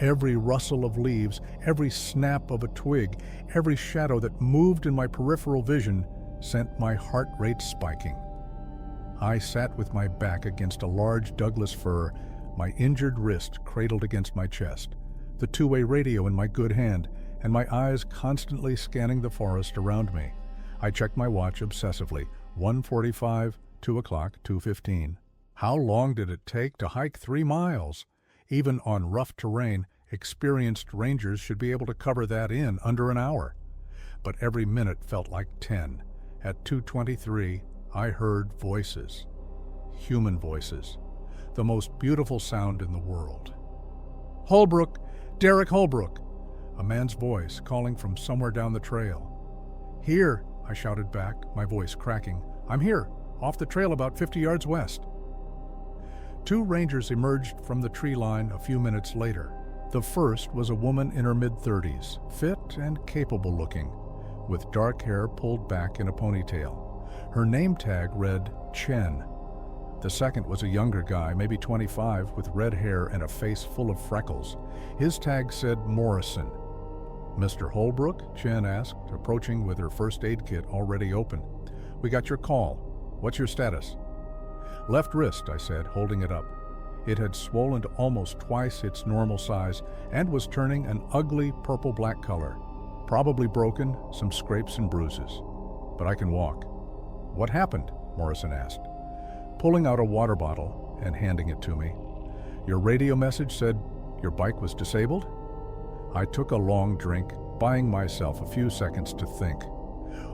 Every rustle of leaves, every snap of a twig, every shadow that moved in my peripheral vision sent my heart rate spiking. I sat with my back against a large Douglas fir, my injured wrist cradled against my chest, the two-way radio in my good hand, and my eyes constantly scanning the forest around me. I checked my watch obsessively. 1:45, 2 o'clock, 2:15. How long did it take to hike 3 miles? Even on rough terrain, experienced rangers should be able to cover that in under an hour. But every minute felt like 10. At 2:23, I heard voices. Human voices. The most beautiful sound in the world. "Holbrook! Derek Holbrook!" A man's voice calling from somewhere down the trail. "Here," I shouted back, my voice cracking. "I'm here, off the trail about 50 yards west." 2 rangers emerged from the tree line a few minutes later. The first was a woman in her mid-30s, fit and capable looking, with dark hair pulled back in a ponytail. Her name tag read Chen. The second was a younger guy, maybe 25, with red hair and a face full of freckles. His tag said Morrison. "Mr. Holbrook?" Chen asked, approaching with her first aid kit already open. "We got your call. What's your status?" "Left wrist," I said, holding it up. It had swollen to almost twice its normal size and was turning an ugly purple-black color. Probably broken, some scrapes and bruises. But I can walk. "What happened?" Morrison asked, pulling out a water bottle and handing it to me. "Your radio message said your bike was disabled?" I took a long drink, buying myself a few seconds to think.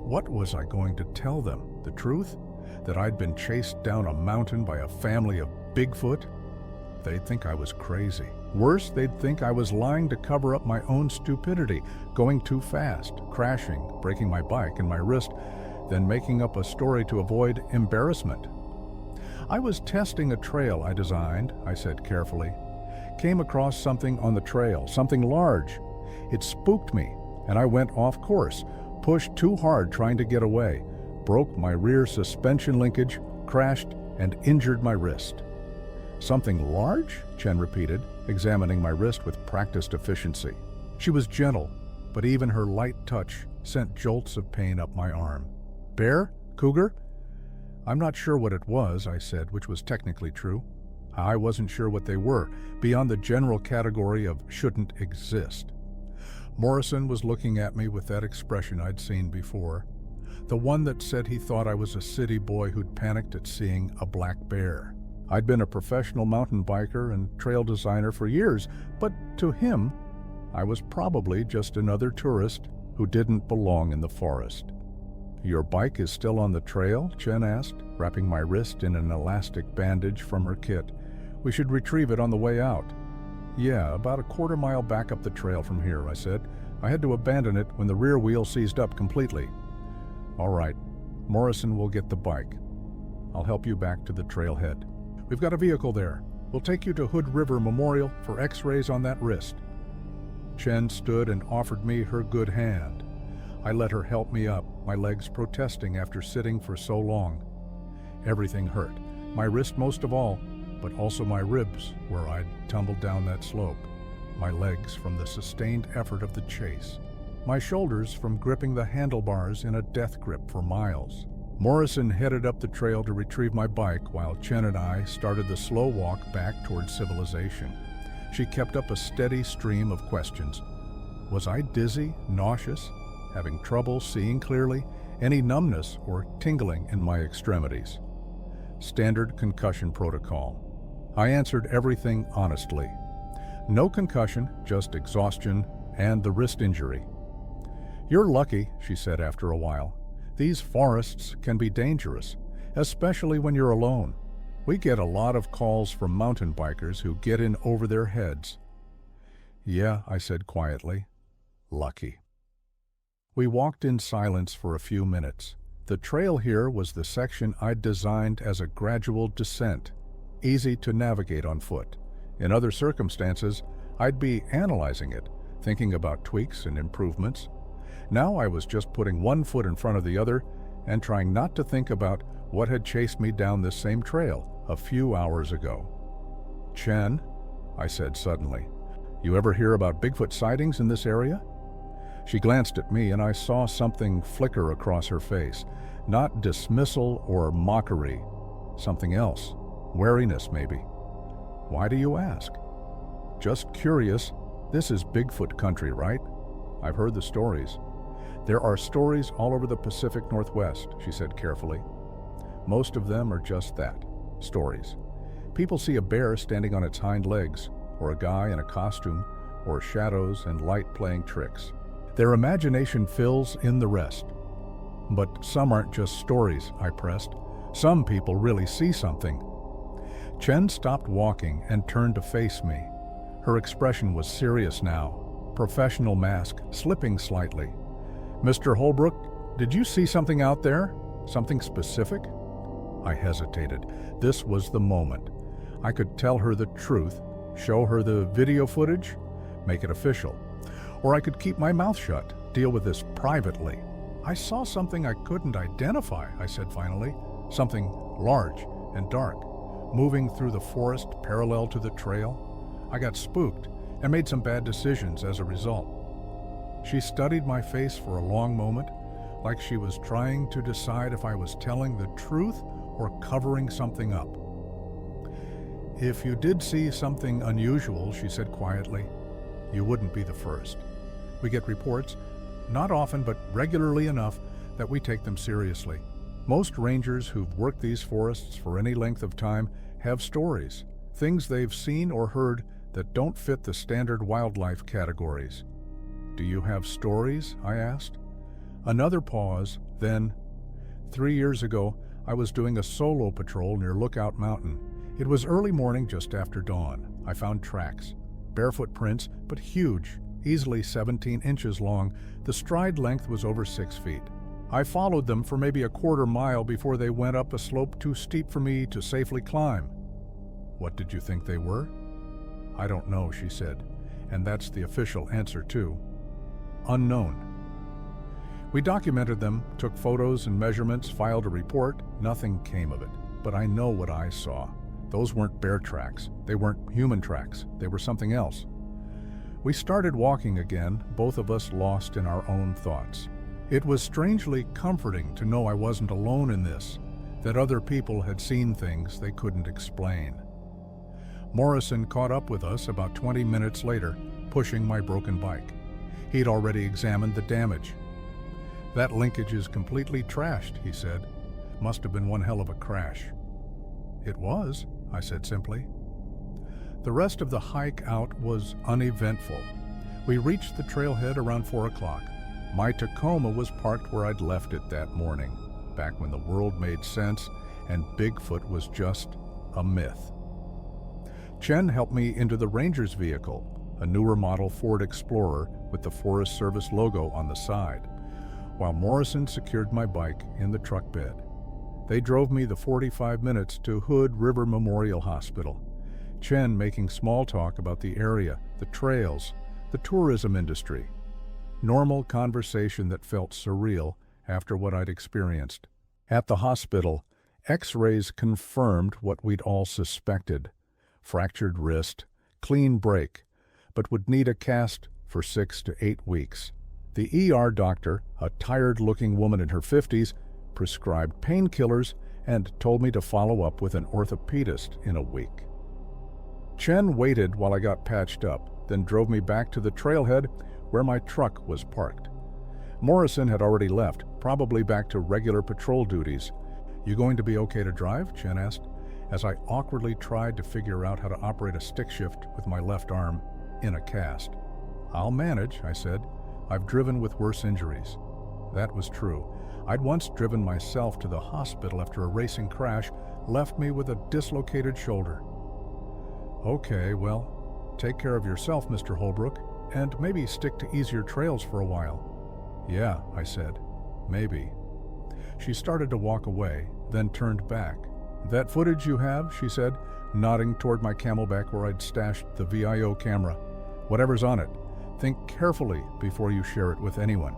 What was I going to tell them? The truth? That I'd been chased down a mountain by a family of Bigfoot? They'd think I was crazy. Worse, they'd think I was lying to cover up my own stupidity, going too fast, crashing, breaking my bike and my wrist, then making up a story to avoid embarrassment. "I was testing a trail I designed," I said carefully. "Came across something on the trail, something large. It spooked me, and I went off course, pushed too hard trying to get away, broke my rear suspension linkage, crashed, and injured my wrist." "Something large?" Chen repeated, examining my wrist with practiced efficiency. She was gentle, but even her light touch sent jolts of pain up my arm. "Bear? Cougar?" "I'm not sure what it was," I said, which was technically true. I wasn't sure what they were, beyond the general category of shouldn't exist. Morrison was looking at me with that expression I'd seen before, the one that said he thought I was a city boy who'd panicked at seeing a black bear. I'd been a professional mountain biker and trail designer for years, but to him, I was probably just another tourist who didn't belong in the forest. "Your bike is still on the trail?" Chen asked, wrapping my wrist in an elastic bandage from her kit. "We should retrieve it on the way out." "Yeah, about a quarter-mile back up the trail from here," I said. "I had to abandon it when the rear wheel seized up completely." "All right. Morrison will get the bike. I'll help you back to the trailhead. We've got a vehicle there. We'll take you to Hood River Memorial for x-rays on that wrist." Chen stood and offered me her good hand. I let her help me up, my legs protesting after sitting for so long. Everything hurt, my wrist most of all, but also my ribs where I'd tumbled down that slope, my legs from the sustained effort of the chase, my shoulders from gripping the handlebars in a death grip for miles. Morrison headed up the trail to retrieve my bike while Chen and I started the slow walk back towards civilization. She kept up a steady stream of questions. Was I dizzy, nauseous, having trouble seeing clearly, any numbness or tingling in my extremities? Standard concussion protocol. I answered everything honestly. No concussion, just exhaustion and the wrist injury. "You're lucky," she said after a while. "These forests can be dangerous, especially when you're alone. We get a lot of calls from mountain bikers who get in over their heads." "Yeah," I said quietly. "Lucky." We walked in silence for a few minutes. The trail here was the section I'd designed as a gradual descent, easy to navigate on foot. In other circumstances, I'd be analyzing it, thinking about tweaks and improvements. Now I was just putting one foot in front of the other and trying not to think about what had chased me down this same trail a few hours ago. "Chen," I said suddenly, "you ever hear about Bigfoot sightings in this area?" She glanced at me and I saw something flicker across her face. Not dismissal or mockery, something else. Wariness, maybe. "Why do you ask?" "Just curious. This is Bigfoot country, right? I've heard the stories." "There are stories all over the Pacific Northwest," she said carefully. "Most of them are just that, stories. People see a bear standing on its hind legs, or a guy in a costume, or shadows and light playing tricks. Their imagination fills in the rest. But some aren't just stories," I pressed. "Some people really see something." Chen stopped walking and turned to face me. Her expression was serious now, professional mask slipping slightly. "Mr. Holbrook, did you see something out there? Something specific?" I hesitated. This was the moment. I could tell her the truth, show her the video footage, make it official. Or I could keep my mouth shut, deal with this privately. "I saw something I couldn't identify," I said finally. "Something large and dark. moving through the forest parallel to the trail. I got spooked and made some bad decisions as a result. She studied my face for a long moment, like she was trying to decide if I was telling the truth or covering something up. If you did see something unusual, she said quietly, you wouldn't be the first. We get reports, not often but regularly enough that we take them seriously. Most rangers who've worked these forests for any length of time have stories, things they've seen or heard that don't fit the standard wildlife categories. Do you have stories? I asked. Another pause, then, 3 years ago, I was doing a solo patrol near Lookout Mountain. It was early morning just after dawn. I found tracks, barefoot prints, but huge, easily 17 inches long. The stride length was over 6 feet. I followed them for maybe a quarter mile before they went up a slope too steep for me to safely climb. What did you think they were? I don't know, she said, and that's the official answer too. Unknown. We documented them, took photos and measurements, filed a report. Nothing came of it, but I know what I saw. Those weren't bear tracks. They weren't human tracks. They were something else. We started walking again, both of us lost in our own thoughts. It was strangely comforting to know I wasn't alone in this, that other people had seen things they couldn't explain. Morrison caught up with us about 20 minutes later, pushing my broken bike. He'd already examined the damage. That linkage is completely trashed, he said. Must have been one hell of a crash. It was, I said simply. The rest of the hike out was uneventful. We reached the trailhead around 4 o'clock. My Tacoma was parked where I'd left it that morning, back when the world made sense and Bigfoot was just a myth. Chen helped me into the Ranger's vehicle, a newer model Ford Explorer with the Forest Service logo on the side, while Morrison secured my bike in the truck bed. They drove me the 45 minutes to Hood River Memorial Hospital, Chen making small talk about the area, the trails, the tourism industry. Normal conversation that felt surreal after what I'd experienced. At the hospital, X-rays confirmed what we'd all suspected. Fractured wrist, clean break, but would need a cast for 6 to 8 weeks. The ER doctor, a tired-looking woman in her 50s, prescribed painkillers and told me to follow up with an orthopedist in a week. Chen waited while I got patched up, then drove me back to the trailhead where my truck was parked. Morrison had already left, probably back to regular patrol duties. You going to be okay to drive? Chen asked, as I awkwardly tried to figure out how to operate a stick shift with my left arm in a cast. I'll manage, I said. I've driven with worse injuries. That was true. I'd once driven myself to the hospital after a racing crash, left me with a dislocated shoulder. Okay, well, take care of yourself, Mr. Holbrook, and maybe stick to easier trails for a while. Yeah, I said, maybe. She started to walk away, then turned back. That footage you have, she said, nodding toward my Camelback where I'd stashed the VIO camera. Whatever's on it, think carefully before you share it with anyone.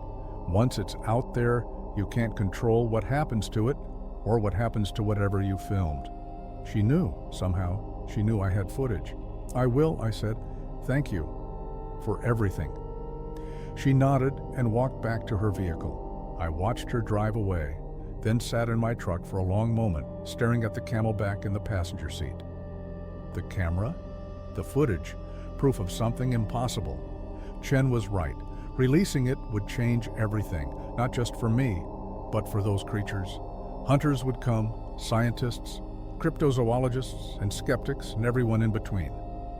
Once it's out there, you can't control what happens to it or what happens to whatever you filmed. She knew, somehow. She knew I had footage. I will, I said. Thank you for everything. She nodded and walked back to her vehicle. I watched her drive away, then sat in my truck for a long moment, staring at the Camelback in the passenger seat. The camera? The footage, proof of something impossible. Chen was right. Releasing it would change everything, not just for me, but for those creatures. Hunters would come, scientists, cryptozoologists, and skeptics, and everyone in between.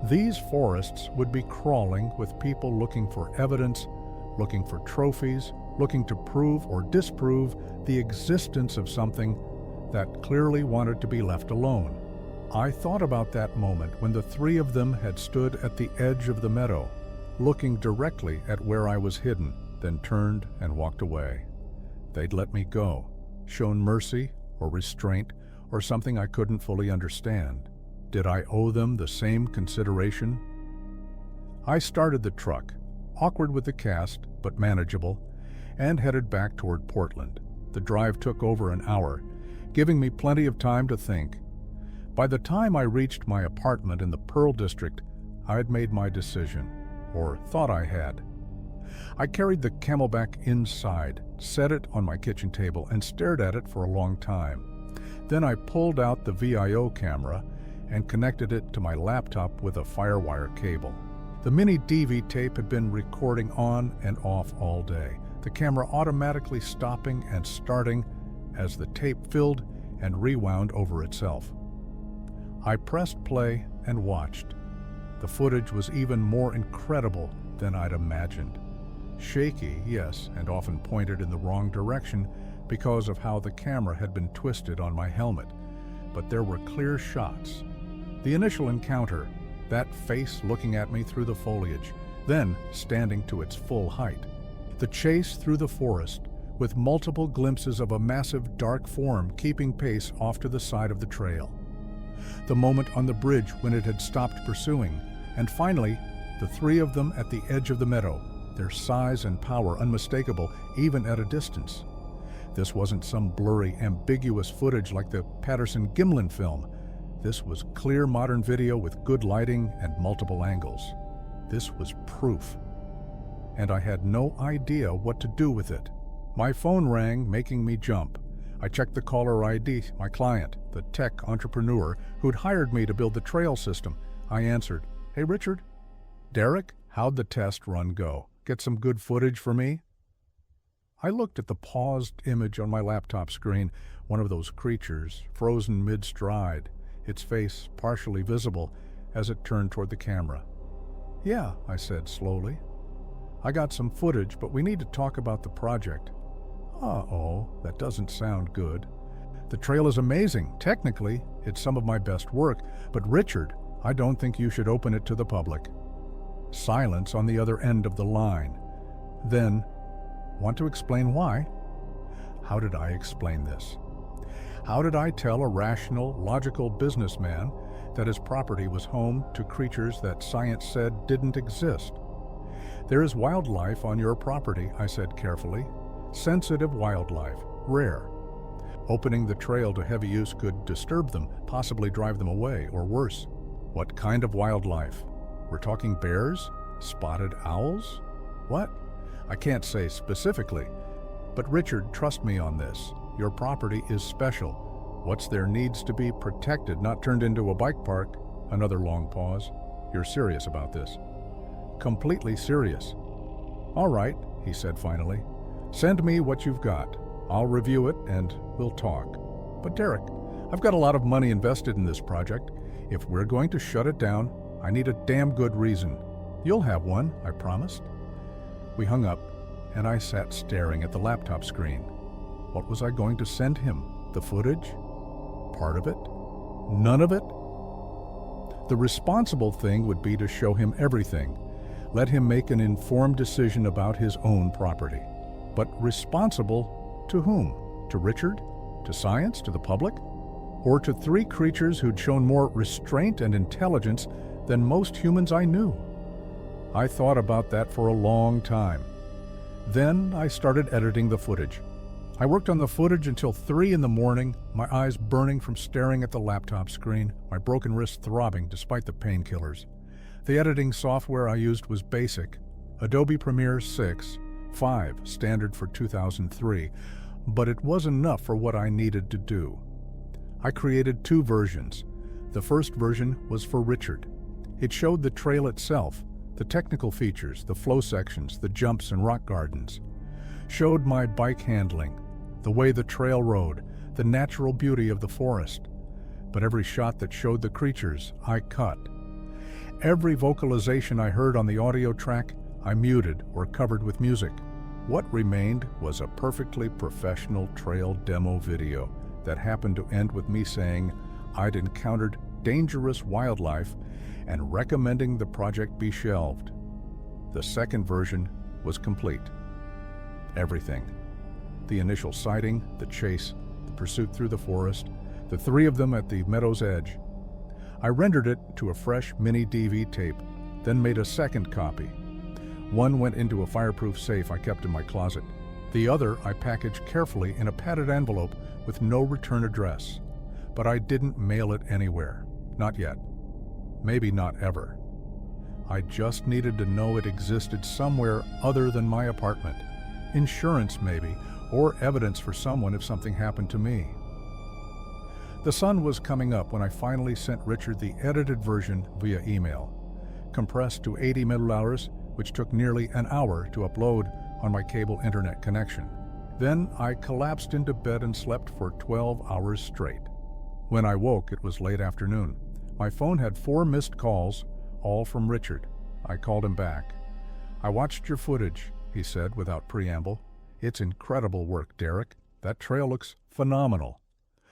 These forests would be crawling with people looking for evidence, looking for trophies, looking to prove or disprove the existence of something that clearly wanted to be left alone. I thought about that moment when the three of them had stood at the edge of the meadow, looking directly at where I was hidden, then turned and walked away. They'd let me go, shown mercy or restraint or something I couldn't fully understand. Did I owe them the same consideration? I started the truck, awkward with the cast, but manageable, and headed back toward Portland. The drive took over an hour, giving me plenty of time to think. By the time I reached my apartment in the Pearl District, I had made my decision, or thought I had. I carried the Camelback inside, set it on my kitchen table, and stared at it for a long time. Then I pulled out the VIO camera and connected it to my laptop with a FireWire cable. The mini DV tape had been recording on and off all day, the camera automatically stopping and starting as the tape filled and rewound over itself. I pressed play and watched. The footage was even more incredible than I'd imagined. Shaky, yes, and often pointed in the wrong direction because of how the camera had been twisted on my helmet, but there were clear shots. The initial encounter, that face looking at me through the foliage, then standing to its full height. The chase through the forest, with multiple glimpses of a massive dark form keeping pace off to the side of the trail. The moment on the bridge when it had stopped pursuing, and finally, the three of them at the edge of the meadow, their size and power unmistakable even at a distance. This wasn't some blurry, ambiguous footage like the Patterson-Gimlin film. This was clear modern video with good lighting and multiple angles. This was proof. And I had no idea what to do with it. My phone rang, making me jump. I checked the caller ID, my client, the tech entrepreneur who'd hired me to build the trail system. I answered, "Hey, Richard." "Derek, how'd the test run go? Get some good footage for me?" I looked at the paused image on my laptop screen, one of those creatures, frozen mid-stride, its face partially visible as it turned toward the camera. "Yeah," I said slowly. "I got some footage, but we need to talk about the project." "Uh-oh, that doesn't sound good. The trail is amazing. Technically, it's some of my best work, but Richard, I don't think you should open it to the public." Silence on the other end of the line. Then, "Want to explain why?" How did I explain this? How did I tell a rational, logical businessman that his property was home to creatures that science said didn't exist? "There is wildlife on your property," I said carefully. "Sensitive wildlife, rare. Opening the trail to heavy use could disturb them, possibly drive them away, or worse." "What kind of wildlife? We're talking bears? Spotted owls? What?" "I can't say specifically. But Richard, trust me on this. Your property is special. What's there needs to be protected, not turned into a bike park." Another long pause. "You're serious about this?" "Completely serious." "All right," he said finally. "Send me what you've got. I'll review it and we'll talk. But Derek, I've got a lot of money invested in this project. If we're going to shut it down, I need a damn good reason." "You'll have one," I promised. We hung up, and I sat staring at the laptop screen. What was I going to send him? The footage? Part of it? None of it? The responsible thing would be to show him everything. Let him make an informed decision about his own property. But responsible to whom? To Richard? To science? To the public? Or to three creatures who'd shown more restraint and intelligence than most humans I knew? I thought about that for a long time. Then I started editing the footage. I worked on the footage until 3 in the morning, my eyes burning from staring at the laptop screen, my broken wrist throbbing despite the painkillers. The editing software I used was basic, Adobe Premiere 6, 5, standard for 2003, but it was enough for what I needed to do. I created 2 versions. The first version was for Richard. It showed the trail itself, the technical features, the flow sections, the jumps and rock gardens. Showed my bike handling, the way the trail rode, the natural beauty of the forest. But every shot that showed the creatures, I cut. Every vocalization I heard on the audio track, I muted or covered with music. What remained was a perfectly professional trail demo video that happened to end with me saying I'd encountered dangerous wildlife and recommending the project be shelved. The second version was complete. Everything. The initial sighting, the chase, the pursuit through the forest, the 3 of them at the meadow's edge. I rendered it to a fresh mini DV tape, then made a second copy. One went into a fireproof safe I kept in my closet. The other I packaged carefully in a padded envelope with no return address. but I didn't mail it anywhere. Not yet. Maybe not ever. I just needed to know it existed somewhere other than my apartment. Insurance, maybe, or evidence for someone if something happened to me. The sun was coming up when I finally sent Richard the edited version via email, compressed to 80 millhours, which took nearly an hour to upload on my cable internet connection. Then I collapsed into bed and slept for 12 hours straight. When I woke, it was late afternoon. My phone had 4 missed calls, all from Richard. I called him back. "I watched your footage," he said without preamble. "It's incredible work, Derek. That trail looks phenomenal.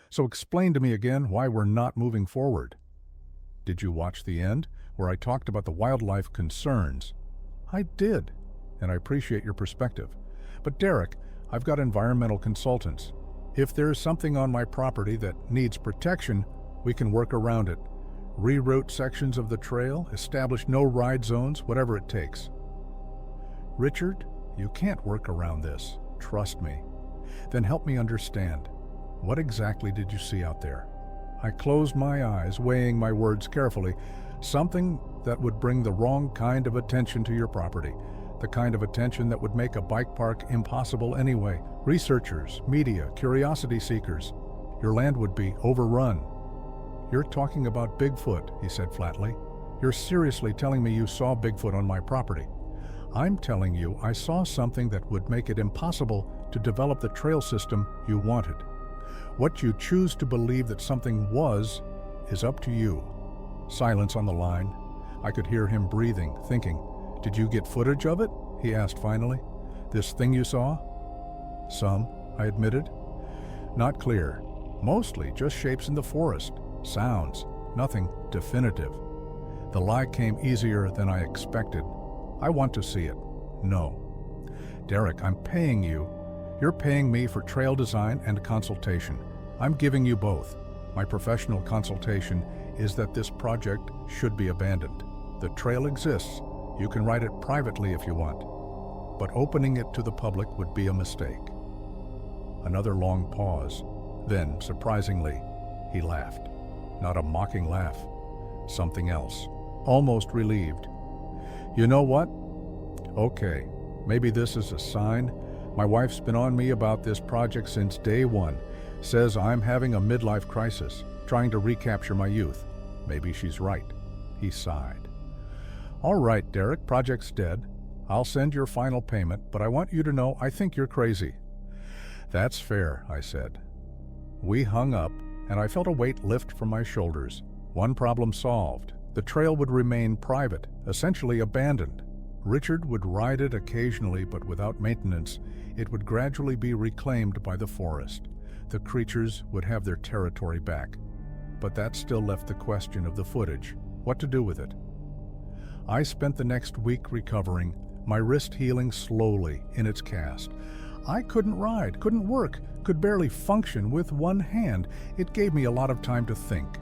So explain to me again why we're not moving forward." "Did you watch the end, where I talked about the wildlife concerns?" "I did, and I appreciate your perspective. But Derek, I've got environmental consultants. If there's something on my property that needs protection, we can work around it. Reroute sections of the trail, establish no-ride zones, whatever it takes." "Richard, you can't work around this. Trust me." "Then help me understand. What exactly did you see out there?" I closed my eyes, weighing my words carefully. "Something that would bring the wrong kind of attention to your property. The kind of attention that would make a bike park impossible anyway. Researchers, media, curiosity seekers. Your land would be overrun." "You're talking about Bigfoot," he said flatly. "You're seriously telling me you saw Bigfoot on my property?" "I'm telling you I saw something that would make it impossible to develop the trail system you wanted. What you choose to believe that something was is up to you." Silence on the line. I could hear him breathing, thinking. "Did you get footage of it?" he asked finally. "This thing you saw?" "Some," I admitted. "Not clear. Mostly just shapes in the forest. Sounds. Nothing definitive." The lie came easier than I expected. "I want to see it." "No." "Derek, I'm paying you. You're paying me for trail design and consultation. I'm giving you both. My professional consultation is that this project should be abandoned. The trail exists. You can ride it privately if you want. But opening it to the public would be a mistake." Another long pause. Then, surprisingly, he laughed. Not a mocking laugh. Something else. Almost relieved. "You know what? Okay, maybe this is a sign. My wife's been on me about this project since day one. Says I'm having a midlife crisis, trying to recapture my youth. Maybe she's right." He sighed. "All right, Derek, project's dead. I'll send your final payment, but I want you to know I think you're crazy." "That's fair," I said. We hung up, and I felt a weight lift from my shoulders. One problem solved. The trail would remain private, essentially abandoned. Richard would ride it occasionally, but without maintenance. It would gradually be reclaimed by the forest. The creatures would have their territory back. But that still left the question of the footage. What to do with it? I spent the next week recovering, my wrist healing slowly in its cast. I couldn't ride, couldn't work, could barely function with one hand. It gave me a lot of time to think.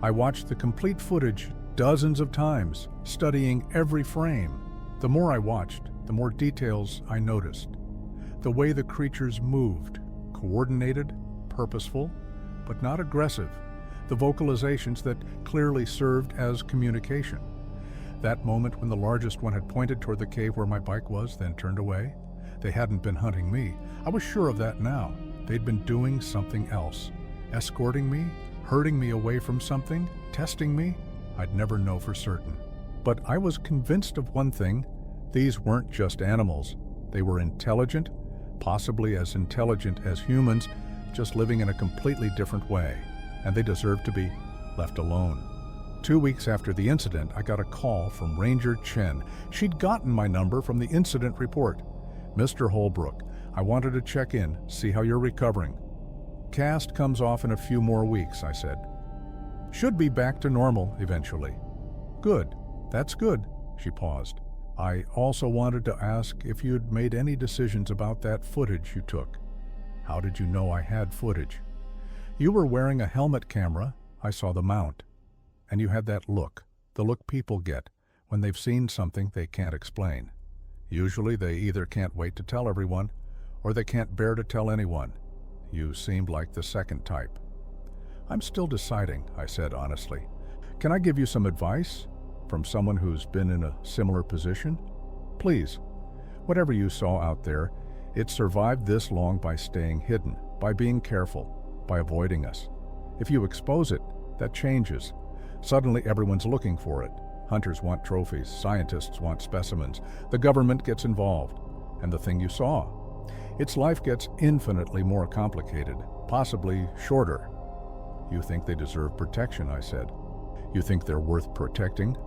I watched the complete footage dozens of times, studying every frame. The more I watched, the more details I noticed. The way the creatures moved, coordinated, purposeful, but not aggressive. The vocalizations that clearly served as communication. That moment when the largest one had pointed toward the cave where my bike was, then turned away. They hadn't been hunting me. I was sure of that now. They'd been doing something else. Escorting me, herding me away from something, testing me. I'd never know for certain. But I was convinced of one thing. These weren't just animals. They were intelligent, possibly as intelligent as humans, just living in a completely different way. And they deserved to be left alone. 2 weeks after the incident, I got a call from Ranger Chen. She'd gotten my number from the incident report. "Mr. Holbrook, I wanted to check in, see how you're recovering." "Cast comes off in a few more weeks," I said. "Should be back to normal eventually." "Good, that's good," she paused. "I also wanted to ask if you'd made any decisions about that footage you took." "How did you know I had footage?" "You were wearing a helmet camera. I saw the mount. And you had that look, the look people get when they've seen something they can't explain. Usually they either can't wait to tell everyone, or they can't bear to tell anyone. You seemed like the second type." I'm still deciding, I said honestly. Can I give you some advice from someone who's been in a similar position? Please. Whatever you saw out there, it survived this long by staying hidden, by being careful, by avoiding us. If you expose it, that changes. Suddenly everyone's looking for it. Hunters want trophies, scientists want specimens, the government gets involved. And the thing you saw, its life gets infinitely more complicated, possibly shorter. You think they deserve protection, I said. You think they're worth protecting?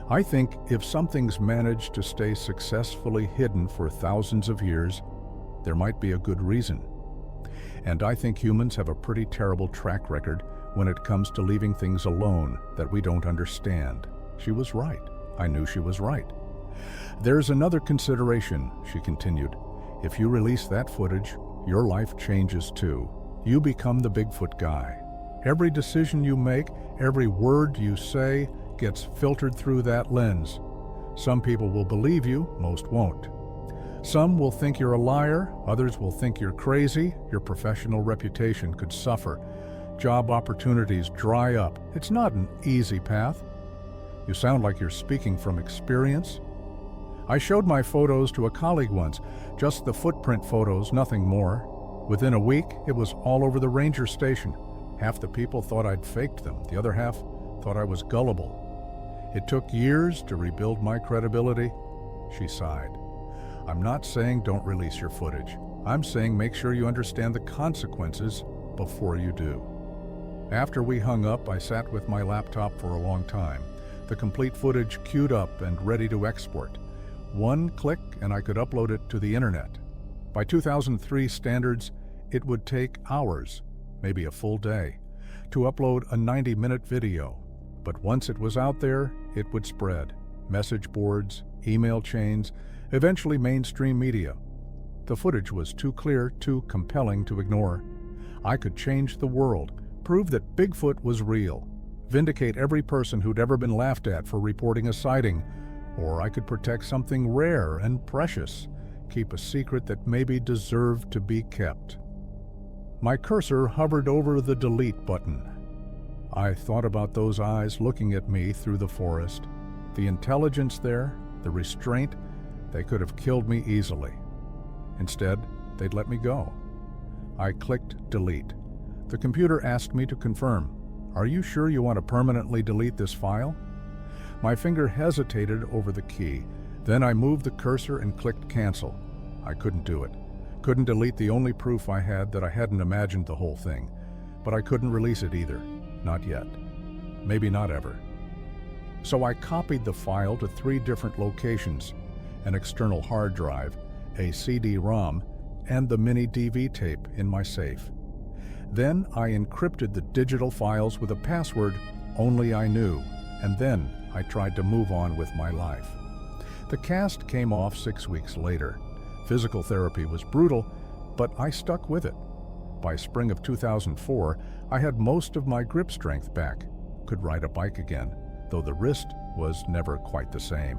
I think if something's managed to stay successfully hidden for thousands of years, there might be a good reason. And I think humans have a pretty terrible track record when it comes to leaving things alone that we don't understand. She was right. I knew she was right. There's another consideration, she continued. If you release that footage, your life changes too. You become the Bigfoot guy. Every decision you make, every word you say, gets filtered through that lens. Some people will believe you, most won't. Some will think you're a liar, others will think you're crazy, your professional reputation could suffer. Job opportunities dry up. It's not an easy path. You sound like you're speaking from experience. I showed my photos to a colleague once, just the footprint photos, nothing more. Within a week, it was all over the ranger station. Half the people thought I'd faked them, the other half thought I was gullible. It took years to rebuild my credibility. She sighed. I'm not saying don't release your footage. I'm saying make sure you understand the consequences before you do. After we hung up, I sat with my laptop for a long time, the complete footage queued up and ready to export. One click and I could upload it to the internet. By 2003 standards, it would take hours, maybe a full day, to upload a 90-minute video. But once it was out there, it would spread. Message boards, email chains, eventually mainstream media. The footage was too clear, too compelling to ignore. I could change the world, prove that Bigfoot was real, vindicate every person who'd ever been laughed at for reporting a sighting, or I could protect something rare and precious, keep a secret that maybe deserved to be kept. My cursor hovered over the delete button. I thought about those eyes looking at me through the forest. The intelligence there, the restraint, they could have killed me easily. Instead, they'd let me go. I clicked delete. The computer asked me to confirm. Are you sure you want to permanently delete this file? My finger hesitated over the key. Then I moved the cursor and clicked cancel. I couldn't do it. Couldn't delete the only proof I had that I hadn't imagined the whole thing. But I couldn't release it either. Not yet. Maybe not ever. So I copied the file to 3 different locations: an external hard drive, a CD-ROM, and the mini DV tape in my safe. Then I encrypted the digital files with a password only I knew, and then I tried to move on with my life. The cast came off 6 weeks later. Physical therapy was brutal, but I stuck with it. By spring of 2004, I had most of my grip strength back, could ride a bike again, though the wrist was never quite the same.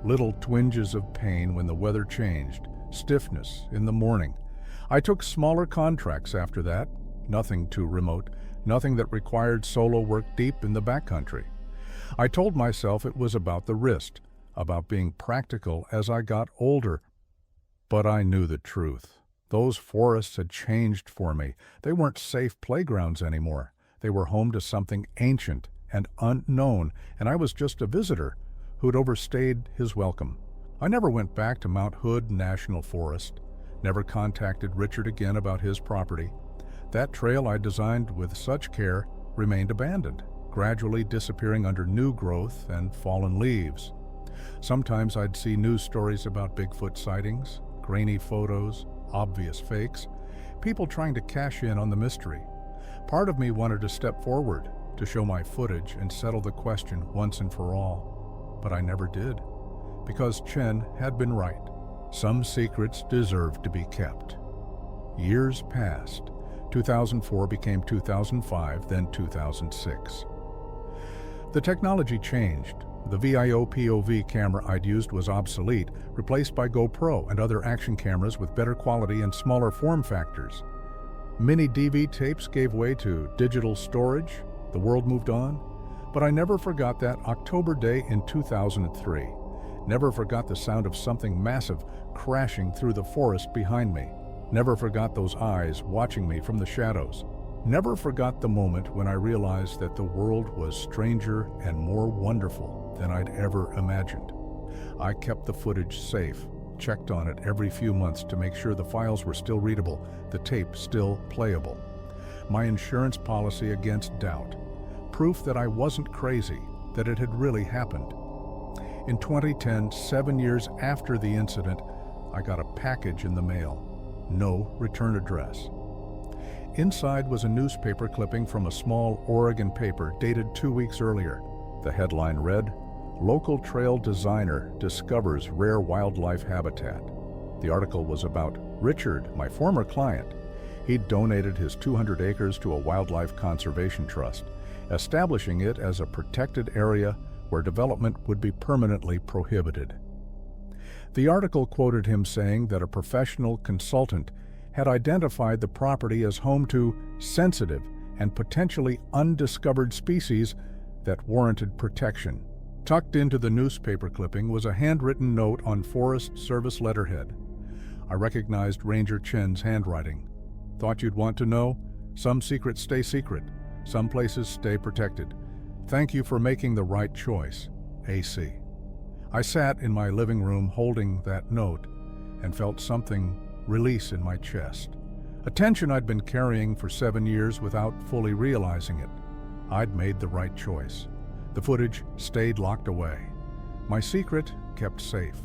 Little twinges of pain when the weather changed, stiffness in the morning. I took smaller contracts after that, nothing too remote, nothing that required solo work deep in the backcountry. I told myself it was about the wrist, about being practical as I got older. But I knew the truth. Those forests had changed for me. They weren't safe playgrounds anymore. They were home to something ancient and unknown, and I was just a visitor who'd overstayed his welcome. I never went back to Mount Hood National Forest, never contacted Richard again about his property. That trail I designed with such care remained abandoned, gradually disappearing under new growth and fallen leaves. Sometimes I'd see news stories about Bigfoot sightings, grainy photos, obvious fakes, people trying to cash in on the mystery. Part of me wanted to step forward, to show my footage and settle the question once and for all. But I never did, because Chen had been right. Some secrets deserve to be kept. Years passed. 2004 became 2005, then 2006. The technology changed. The VIO POV camera I'd used was obsolete, replaced by GoPro and other action cameras with better quality and smaller form factors. Mini DV tapes gave way to digital storage. The world moved on. But I never forgot that October day in 2003. Never forgot the sound of something massive crashing through the forest behind me. Never forgot those eyes watching me from the shadows. Never forgot the moment when I realized that the world was stranger and more wonderful than I'd ever imagined. I kept the footage safe, checked on it every few months to make sure the files were still readable, the tape still playable. My insurance policy against doubt. Proof that I wasn't crazy, that it had really happened. In 2010, 7 years after the incident, I got a package in the mail. No return address. Inside was a newspaper clipping from a small Oregon paper dated 2 weeks earlier. The headline read, "Local trail designer discovers rare wildlife habitat." The article was about Richard, my former client. He'd donated his 200 acres to a wildlife conservation trust, establishing it as a protected area where development would be permanently prohibited. The article quoted him saying that a professional consultant had identified the property as home to sensitive and potentially undiscovered species that warranted protection. Tucked into the newspaper clipping was a handwritten note on Forest Service letterhead. I recognized Ranger Chen's handwriting. "Thought you'd want to know? Some secrets stay secret. Some places stay protected. Thank you for making the right choice, AC." I sat in my living room holding that note and felt something release in my chest. A tension I'd been carrying for 7 years without fully realizing it. I'd made the right choice. The footage stayed locked away. My secret kept safe.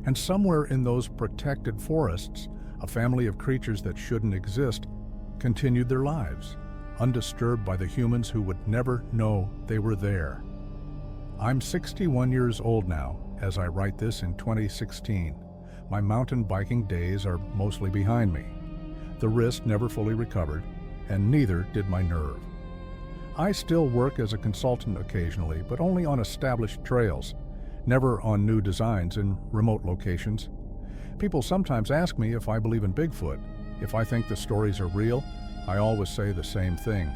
And somewhere in those protected forests, a family of creatures that shouldn't exist continued their lives, undisturbed by the humans who would never know they were there. I'm 61 years old now as I write this in 2016. My mountain biking days are mostly behind me. The wrist never fully recovered, and neither did my nerve. I still work as a consultant occasionally, but only on established trails, never on new designs in remote locations. People sometimes ask me if I believe in Bigfoot. If I think the stories are real, I always say the same thing.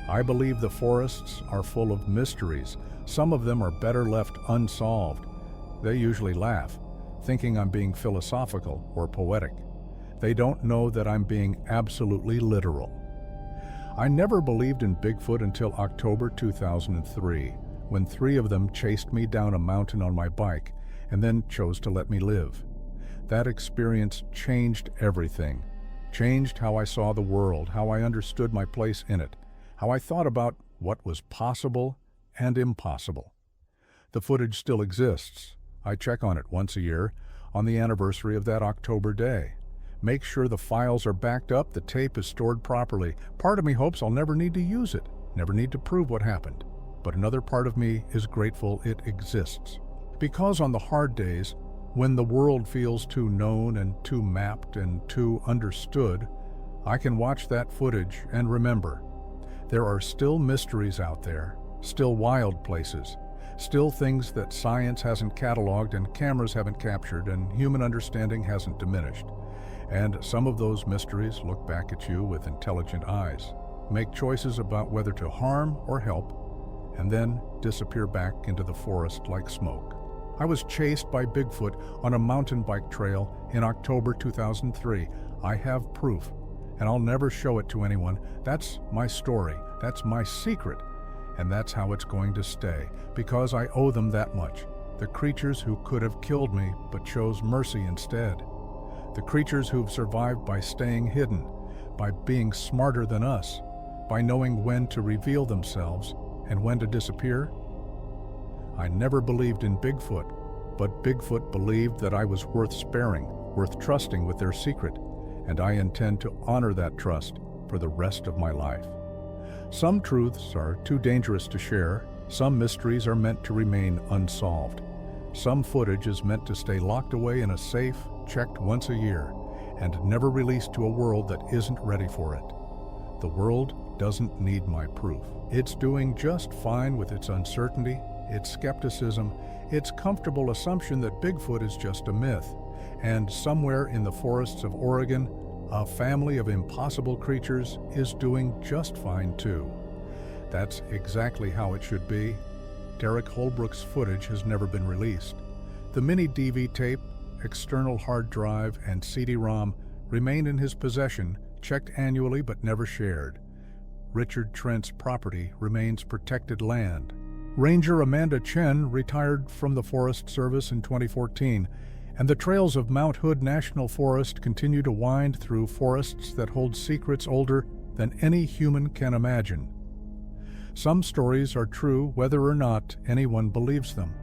I believe the forests are full of mysteries. Some of them are better left unsolved. They usually laugh, thinking I'm being philosophical or poetic. They don't know that I'm being absolutely literal. I never believed in Bigfoot until October 2003, when 3 of them chased me down a mountain on my bike and then chose to let me live. That experience changed everything. Changed how I saw the world, how I understood my place in it, how I thought about what was possible and impossible. The footage still exists. I check on it once a year, on the anniversary of that October day. Make sure the files are backed up, the tape is stored properly. Part of me hopes I'll never need to use it, never need to prove what happened. But another part of me is grateful it exists. Because on the hard days, when the world feels too known and too mapped and too understood, I can watch that footage and remember. There are still mysteries out there, still wild places, still things that science hasn't cataloged and cameras haven't captured and human understanding hasn't diminished. And some of those mysteries look back at you with intelligent eyes, make choices about whether to harm or help, and then disappear back into the forest like smoke. I was chased by Bigfoot on a mountain bike trail in October 2003. I have proof, and I'll never show it to anyone. That's my story, that's my secret, and that's how it's going to stay, because I owe them that much. The creatures who could have killed me but chose mercy instead. The creatures who've survived by staying hidden, by being smarter than us, by knowing when to reveal themselves and when to disappear. I never believed in Bigfoot, but Bigfoot believed that I was worth sparing, worth trusting with their secret, and I intend to honor that trust for the rest of my life. Some truths are too dangerous to share. Some mysteries are meant to remain unsolved. Some footage is meant to stay locked away in a safe, checked once a year, and never released to a world that isn't ready for it. The world doesn't need my proof. It's doing just fine with its uncertainty, its skepticism, its comfortable assumption that Bigfoot is just a myth. And somewhere in the forests of Oregon, a family of impossible creatures is doing just fine too. That's exactly how it should be. Derek Holbrook's footage has never been released. The mini DV tape, external hard drive, and CD-ROM remain in his possession, checked annually but never shared. Richard Trent's property remains protected land. Ranger Amanda Chen retired from the Forest Service in 2014, and the trails of Mount Hood National Forest continue to wind through forests that hold secrets older than any human can imagine. Some stories are true whether or not anyone believes them.